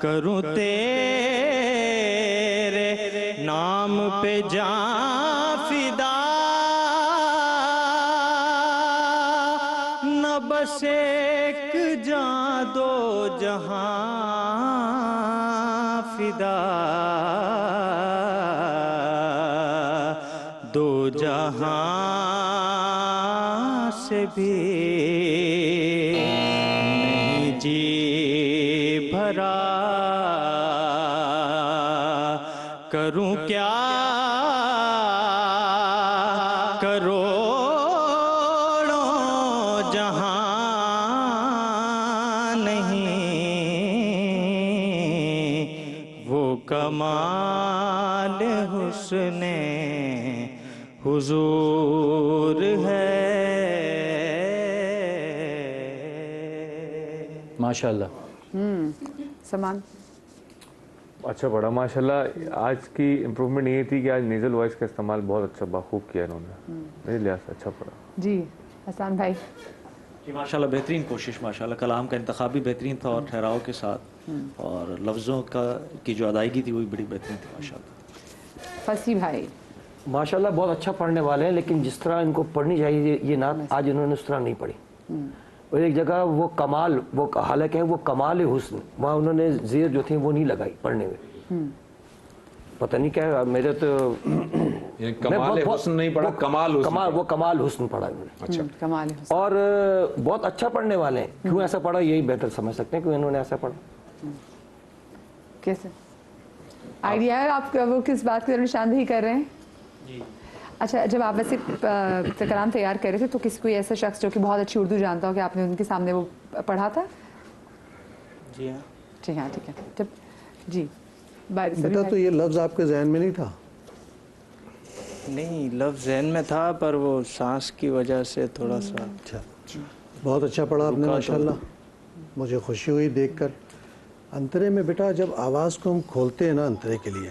کروں تیرے نام پہ جان فدا، نہ بس ایک جان دو جہاں فدا، دو جہاں سے بھی نہیں جی بھرا، کروں کیا کروڑوں جہاں نہیں، وہ کمال حسن حضور ہے۔ ماشاءاللہ۔ سلمان اچھا پڑھا ماشاءاللہ۔ آج کی امپروومنٹ یہ تھی کہ آج نیزل وائس کا استعمال بہت اچھا بخوب کیا انہوں نے، میرے لحاظ سے اچھا پڑھا۔ جی حسان بھائی؟ جی ماشاءاللہ بہترین کوشش، ماشاءاللہ کلام کا انتخاب بھی بہترین تھا اور ٹھہراؤ کے ساتھ، اور لفظوں کی جو ادائیگی تھی وہ بھی بڑی بہترین تھی ماشاءاللہ۔ فصیح بھائی؟ ماشاءاللہ بہت اچھا پڑھنے والے ہیں، لیکن جس طرح ان کو پڑھنی چاہیے یہ نعت آج انہوں نے اس طرح نہیں پڑھی، اور ایک جگہ وہ کمال، وہ حالانکہ وہ کمال حسن، وہاں انہوں نے زیر جو تھی وہ نہیں لگائی پڑھنے میں، پتہ نہیں کیا میرے تو کمال حسن نہیں پڑھا، کمال حسن، وہ کمال حسن پڑھا انہوں نے۔ اچھا کمال حسن، اور بہت اچھا پڑھنے والے ہیں، کیوں ایسا پڑھا یہی بہتر سمجھ سکتے ہیں کیوں انہوں نے ایسا پڑھا۔ کیسے آئیڈیا ہے آپ کا وہ کس بات کی طرف نشاندہی کر رہے ہیں؟ جی اچھا جب آپ ویسے کلام تیار کر رہے تھے تو کسی کوئی ایسا شخص جو کہ بہت اچھی اردو جانتا ہو کہ آپ نے ان کے سامنے وہ پڑھا تھا؟ جی ہاں جی ہاں ٹھیک ہے۔ جب جی بیٹا تو یہ لفظ آپ کے ذہن میں نہیں تھا؟ نہیں، لفظ ذہن میں تھا پر وہ سانس کی وجہ سے تھوڑا سا۔ اچھا بہت اچھا پڑھا آپ نے ماشاءاللہ، مجھے خوشی ہوئی دیکھ کر۔ انترے میں بیٹا جب آواز کو ہم کھولتے ہیں نا انترے کے لیے،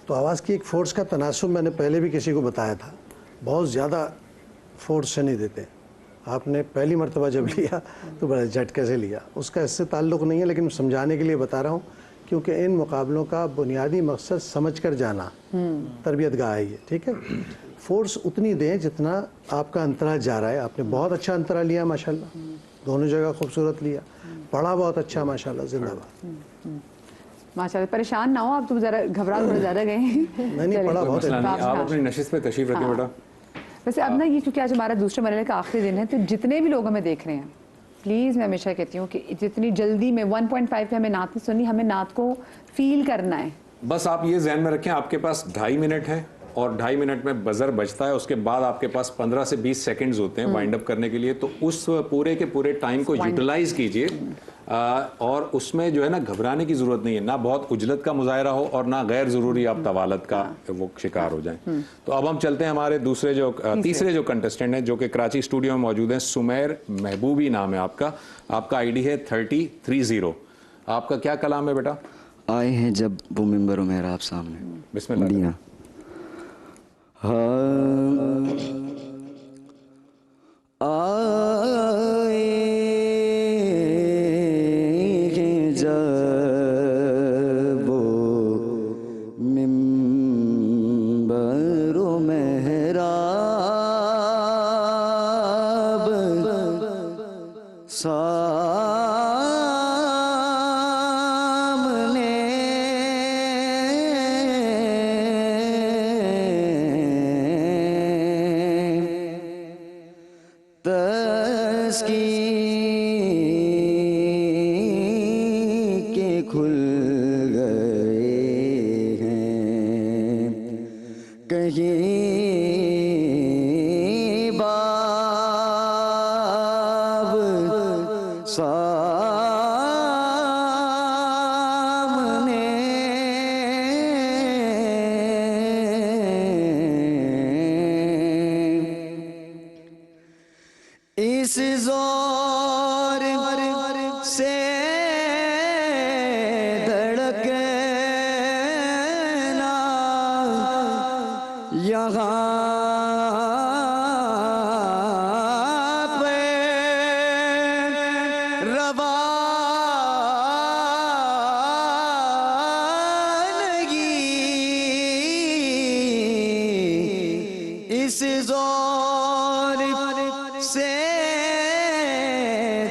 تو آواز کی ایک فورس کا تناسب میں نے پہلے بھی کسی کو بتایا تھا، بہت زیادہ فورس سے نہیں دیتے۔ آپ نے پہلی مرتبہ جب لیا تو بڑے جھٹکے سے لیا، اس کا اس سے تعلق نہیں ہے، لیکن سمجھانے کے لیے بتا رہا ہوں، کیونکہ ان مقابلوں کا بنیادی مقصد سمجھ کر جانا، تربیت گاہ ہے یہ، ٹھیک ہے؟ فورس اتنی دیں جتنا آپ کا انترا جا رہا ہے۔ آپ نے بہت اچھا انترا لیا ماشاءاللہ، دونوں جگہ خوبصورت لیا، پڑھا بہت اچھا ماشاءاللہ، زندہ باد ماشاءاللہ۔ پریشان نہ ہو آپ، تو ذرا گھبرا تھوڑا زیادہ گئے ہیں۔ نہیں پڑھا بہت اچھا۔ آپ اپنی نشست پہ تشریف رکھیں بیٹا۔ ویسے اب نا یہ کیونکہ آج ہمارا دوسرے مرحلے کا آخری دن ہے، تو جتنے بھی لوگ ہمیں دیکھ رہے ہیں پلیز میں ہمیشہ کہتی ہوں کہ جتنی جلدی میں 1.5 پہ ہمیں نعت نہیں سننی، ہمیں نعت کو فیل کرنا ہے۔ بس آپ یہ ذہن میں رکھیں آپ کے پاس 2.5 منٹ ہے، اور 2.5 منٹ میں بزر بجتا ہے، اس کے بعد آپ کے پاس 15 سے 20 سیکنڈز ہوتے ہیں وائنڈ اپ کرنے کے لیے، تو اس پورے کے پورے ٹائم کو یوٹیلائز کیجئے، اور اس میں جو ہے نا گھبرانے کی ضرورت نہیں ہے، نہ بہت عجلت کا مظاہرہ ہو اور نہ غیر ضروری آپ طوالت کا وہ شکار ہو جائیں۔ تو اب ہم چلتے ہیں ہمارے تیسرے جو کنٹسٹنٹ ہیں جو کہ کراچی اسٹوڈیو میں موجود ہیں۔ سمیر محبوبی نام ہے آپ کا آئی ڈی ہے 3030۔ آپ کا کیا کلام ہے بیٹا؟ آئے ہیں جب وہ منبر و محراب سامنے، بسم اللہ۔ آئے ہیں جب وہ منبر و محراب سامنے، تسکین کے کھل گئے ہیں کہیں باب سامنے، اس زور سے دھڑکنا یہاں پہ روا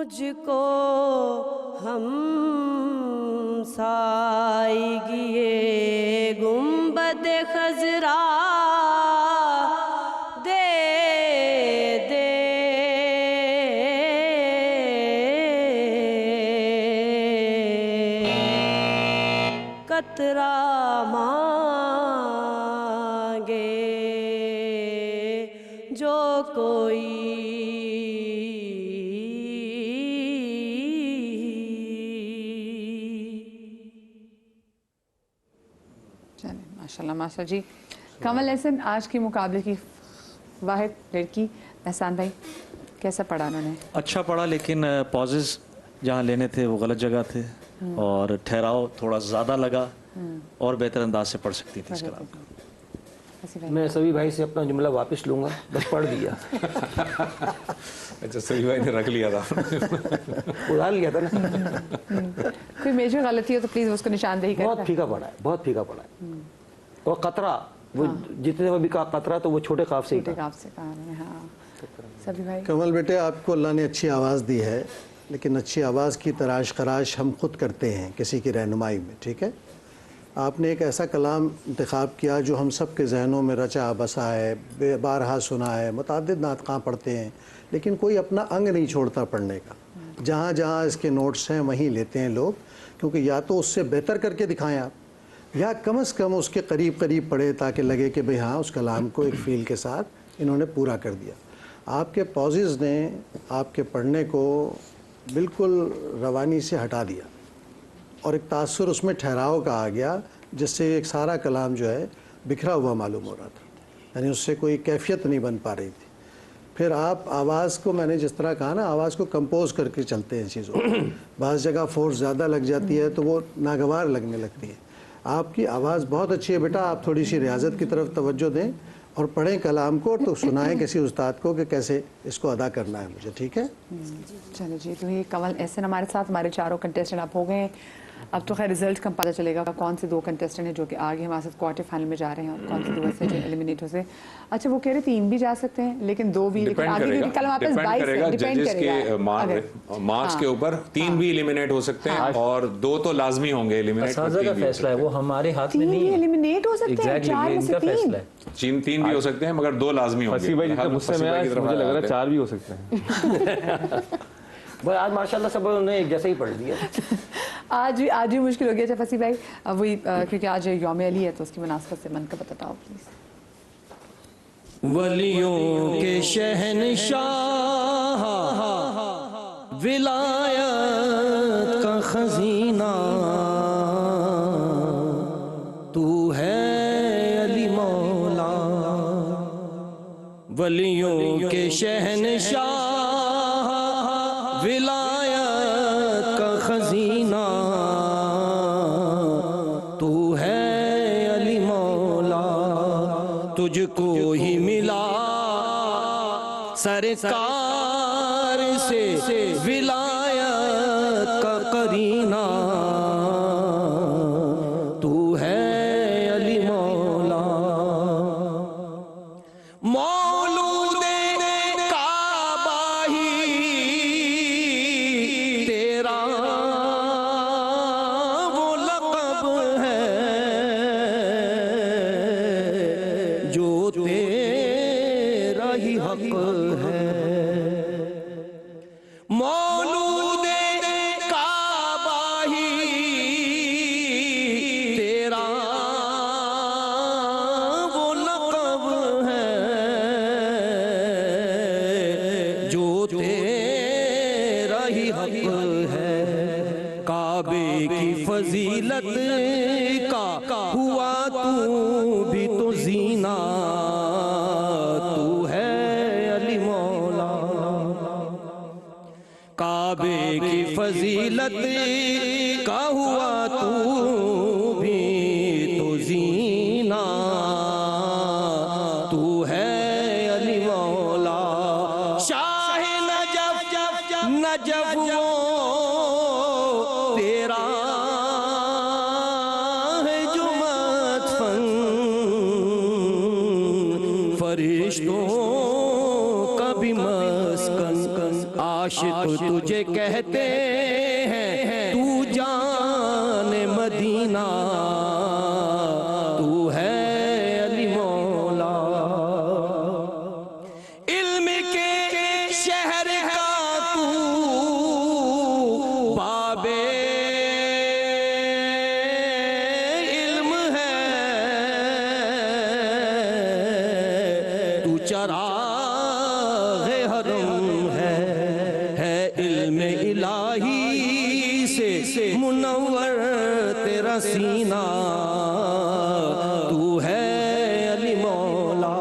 مجھ کو ہم سائیگیے گنبد خضرا دے دے قطرہ مانگے جو کوئی ماشاءاللہ ماشاء جی. کمل احسن آج کے مقابلے کی واحد لڑکی احسان بھائی کیسا پڑھا انہوں نے؟ اچھا پڑھا لیکن پازز جہاں لینے تھے وہ غلط جگہ تھے اور ٹھہراؤ تھوڑا زیادہ لگا اور بہتر انداز سے پڑھ سکتی تھی اس کلام کو. میں سبھی بھائی سے اپنا جملہ واپس لوں گا، بس پڑھ دیا. اچھا سبھی بھائی نے رکھ لیا تھا، اڑا لیا تھا نا. کوئی میجر غلطی ہو تو پلیز اس کو نشاندہی کریں. بہت پھیکا پڑھا ہے، بہت پھیکا پڑھا ہے. اور قطرہ وہ جتنے بھی کہا قطرہ تو وہ چھوٹے قاف سے ہی تھا. سبھی بھائی کمل بیٹے آپ کو اللہ نے اچھی آواز دی ہے، لیکن اچھی آواز کی تراش خراش ہم خود کرتے ہیں کسی کی رہنمائی میں. ٹھیک ہے، آپ نے ایک ایسا کلام انتخاب کیا جو ہم سب کے ذہنوں میں رچا بسا ہے، بارہا سنا ہے، متعدد نعت خواں پڑھتے ہیں، لیکن کوئی اپنا انگ نہیں چھوڑتا پڑھنے کا. جہاں جہاں اس کے نوٹس ہیں وہیں لیتے ہیں لوگ، کیونکہ یا تو اس سے بہتر کر کے دکھائیں آپ، یا کم از کم اس کے قریب قریب پڑھے تاکہ لگے کہ بھئی ہاں اس کلام کو ایک فیل کے ساتھ انہوں نے پورا کر دیا. آپ کے پازز نے آپ کے پڑھنے کو بالکل روانی سے ہٹا دیا اور ایک تاثر اس میں ٹھہراؤ کا آ گیا، جس سے ایک سارا کلام جو ہے بکھرا ہوا معلوم ہو رہا تھا، یعنی اس سے کوئی کیفیت نہیں بن پا رہی تھی. پھر آپ آواز کو، میں نے جس طرح کہا نا، آواز کو کمپوز کر کے چلتے ہیں چیزوں. بعض جگہ فورس زیادہ لگ جاتی ہے تو وہ ناگوار لگنے لگتی ہے. آپ کی آواز بہت اچھی ہے بیٹا، آپ تھوڑی سی ریاضت کی طرف توجہ دیں اور پڑھیں کلام کو تو سنائیں کسی استاد کو کہ کیسے اس کو ادا کرنا ہے مجھے. ٹھیک ہے چلو جی. تو یہ کمل احسن ہمارے ساتھ، ہمارے چاروں کنٹیسٹنٹ آپ ہو گئے ہیں. اب تو خیر رزلٹ کا پتہ چلے گا کون سے دو کنٹیسٹنٹ ہیں جو کہ آگے ہمارے ساتھ کوارٹر فائنل میں جا رہے ہیں اور کون سے دو ایسے جو ایلیمنیٹ ہو سے. اچھا وہ کہہ رہے 3 بھی جا سکتے ہیں لیکن 2 بھی، لیکن آگے کیونکہ کل ہمارے پاس 22 ہے، ڈیپینڈ کرے گا مارکس کے اوپر. 3 بھی ایلیمنیٹ ہو سکتے ہیں اور 2 تو لازمی ہوں گے ایلیمنیٹ. اساتذہ کا فیصلہ ہے، وہ ہمارے ہاتھ میں نہیں ہے. 3 ایلیمنیٹ ہو سکتے ہیں، 4 میں سے 3. 3 بھی ہو سکتے ہیں مگر 2 لازمی ہوں گے. فصیح بھائی مجھ سے میں مجھے لگ رہا ہے 4 بھی ہو سکتے ہیں. بھائی آج ماشاءاللہ سب نے ایک جیسا ہی پڑھ دیا. آج بھی مشکل ہو گیا. اچھا فصیح بھائی وہی کیونکہ آج یوم علی ہے تو اس کی مناسبت سے من کا بتاؤ پلیز. ولیوں کے شہنشاہ ولایت کا خزینہ تو ہے علی مولا. ولیوں کے شہنشاہ ولایت کا خزینہ تو ہے علی مولا. تجھ کو ہی ملا سرکار سے ولایت کا قرینہ تو ہے علی مولا. مولود کعبہ ہی تیرا وہ لقب ہے جو تیرا ہی حق ہے. مولود کعبہ ہی تیرا وہ لقب ہے جو تیرا ہی حق ہے. کعبے کی فضیلت کا ہوا تو بھی تو زینہ تو ہے علی مولا. کعبے کی فضیلت کا ہوا تو بھی تو زینہ تو ہے علی مولا. شاہ نجف وہ تیرا ہے جو مدفن فرشتوں کا بھی مسکن. عاشق تجھے کہتے ہیں تو جان مدینہ تو ہے علی مولا علم کے شہر کا تو باب علم ہے تو چراغ حرم ہے علم الہی سے منور تیرا سینہ تو ہے علی مولا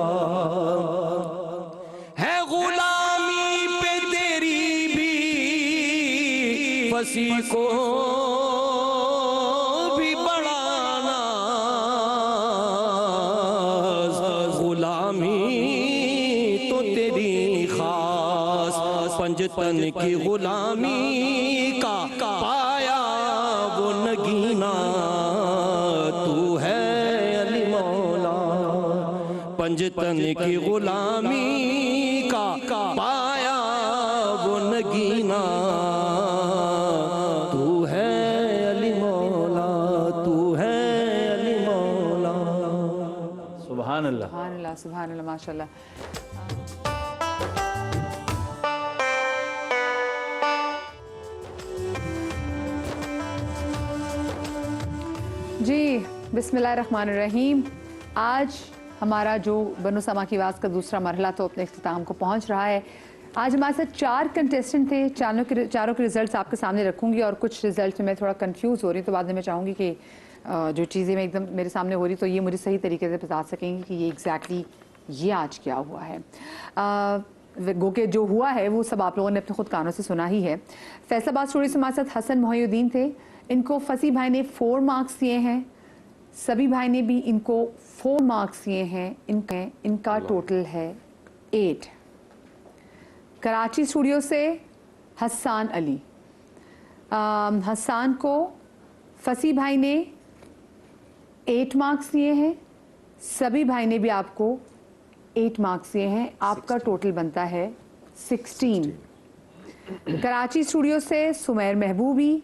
ہے غلامی پہ تیری بھی فصیح کو بھی بڑا ناز غلامی تو تیری خاص پنجتن کی غلامی کا پایا وہ نگینہ تو ہے علی مولا پنجتن کی غلامی کا پایا وہ نگینہ تو ہے علی مولا تو ہے علی مولا سبحان اللہ سبحان اللہ سبحان اللہ ماشاء اللہ. جی بسم اللہ الرحمن الرحیم. آج ہمارا جو بنو سما کی آواز کا دوسرا مرحلہ تو اپنے اختتام کو پہنچ رہا ہے. آج ہمارے ساتھ 4 کنٹیسٹنٹ تھے. چاروں کے ریزلٹس آپ کے سامنے رکھوں گی اور کچھ ریزلٹ میں تھوڑا کنفیوز ہو رہی ہوں تو بعد میں چاہوں گی کہ جو چیزیں میں ایک دم میرے سامنے ہو رہی تو یہ مجھے صحیح طریقے سے بتا سکیں گی کہ یہ ایگزیکٹلی یہ آج کیا ہوا ہے. گو کہ جو ہوا ہے وہ سب آپ لوگوں نے اپنے خود کانوں سے سنا ہی ہے. فیصل آباد اسٹوڈیو سے ہمارے ساتھ حسن محی الدین تھے. ان کو فصیح بھائی نے 4 مارکس دیے ہیں. سبھی بھائی نے بھی ان کو 4 مارکس دیے ہیں. ان کا ٹوٹل ہے 8. کراچی اسٹوڈیو سے حسان علی. حسان کو فصیح بھائی نے 8 مارکس دیے ہیں. سبھی بھائی نے بھی آپ کو 8 مارکس دیے ہیں. آپ کا ٹوٹل بنتا ہے 16. کراچی اسٹوڈیو سے سمیر محبوبی.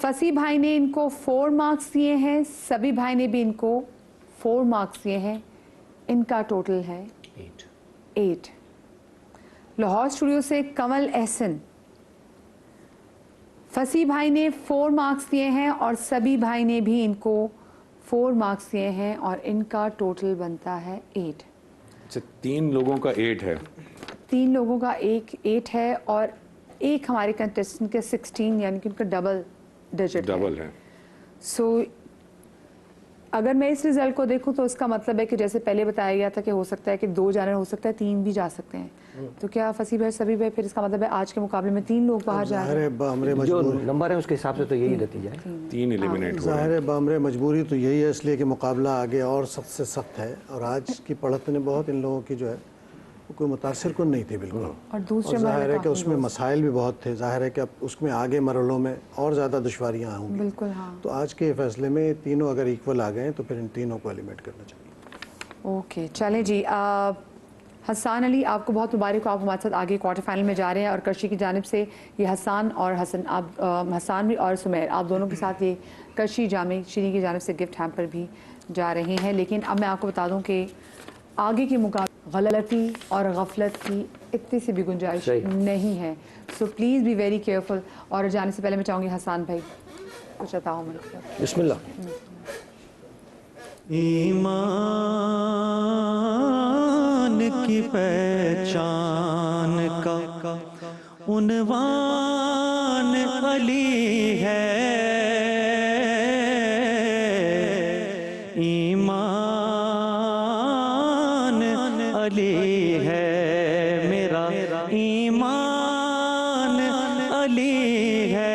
فصیح بھائی نے ان کو 4 مارکس دیے ہیں. سبھی بھائی نے بھی ان کو 4 مارکس دیے ہیں. ان کا ٹوٹل ہے 8. لاہور اسٹوڈیو سے کمل احسن. فصیح بھائی نے 4 مارکس دیے ہیں اور سبھی بھائی نے بھی ان کو 4 مارکس دیے ہیں اور ان کا ٹوٹل بنتا ہے 8. اچھا 3 لوگوں کا 8 ہے. 3 لوگوں کا 8 ہے اور ایک ہمارے کنٹیسٹنٹ کے 16 یعنی کہ ان کا ڈبل ڈیجٹ ہے. سو اگر میں اس رزلٹ کو دیکھوں تو اس کا مطلب ہے کہ جیسے پہلے بتایا گیا تھا کہ ہو سکتا ہے کہ 2 جانے ہو سکتا ہے 3 بھی جا سکتے ہیں. تو کیا فصیح بھائی سبھی بھائی پھر اس کا مطلب ہے آج کے مقابلے میں 3 لوگ باہر جا رہے ہیں. جو نمبر ہے اس کے حساب سے تو یہی نتیجہ ہے. 3 ایلیمنیٹ ہو ظاہر ہے بامر مجبوری تو یہی ہے اس لیے کہ مقابلہ آگے اور سخت سے سخت ہے اور آج کی پڑھت نے بہت ان لوگوں کی جو ہے کوئی متاثر کن نہیں تھی بالکل. اور دوسرے ظاہر ہے کہ اس میں مسائل بھی بہت تھے. ظاہر ہے کہ اب اس میں آگے مرحلوں میں اور زیادہ دشواریاں ہوں گی. بالکل ہاں. تو آج کے فیصلے میں تینوں اگر ایکول آ گئے تو پھر ان تینوں کو ایلیمیٹ کرنا چاہیے. اوکے چلیں جی. حسان علی آپ کو بہت مبارک ہو. آپ ہمارے ساتھ آگے کوارٹر فائنل میں جا رہے ہیں اور کرشی کی جانب سے یہ حسان اور حسان بھی اور سمیر آپ دونوں کے ساتھ یہ کرشی جامع شیریں کی جانب سے گفٹ ہیمپر بھی جا رہے ہیں. لیکن اب میں آپ کو بتا دوں کہ آگے کے مقابلے غلطی اور غفلت کی اتنی سی بھی گنجائش نہیں ہے. So please be very careful. اور جانے سے پہلے میں چاہوں گی حسان بھائی کچھ عطا ہو مجھے. بسم اللہ. ایمان کی پہچان کا عنوان علی ہے. ایمان علی ہے میرا ایمان علی ہے.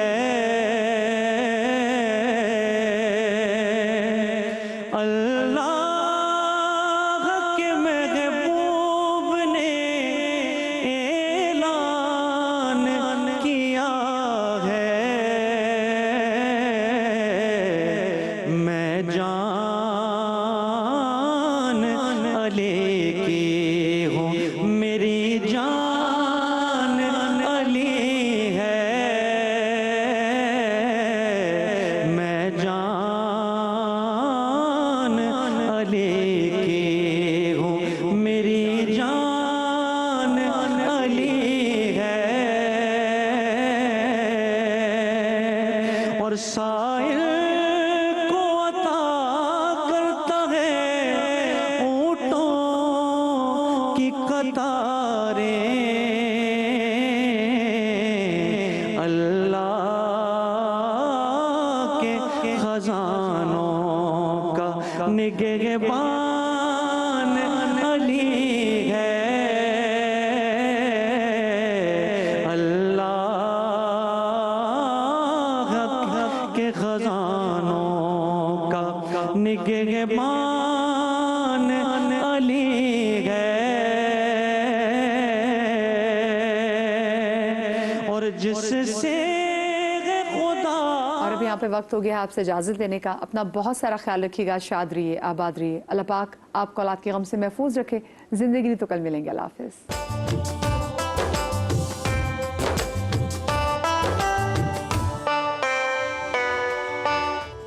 اللہ کے محبوب نے اعلان کیا ہے میں جان علی کی ہوں میری جان علی اور سائل کو عطا کرتا ہے اونٹوں کی قطاریں اللہ کے خزانوں کا نگہبان علی ہے خزانوں کا نگہبان علی ہے اور جس سے خدا. اور اب یہاں پہ وقت ہو گیا آپ سے اجازت لینے کا. اپنا بہت سارا خیال رکھیے گا. شاد رہیے, آباد رہیے. اللہ پاک آپ کو اولاد کے غم سے محفوظ رکھے. زندگی تو کل ملیں گے. اللہ حافظ.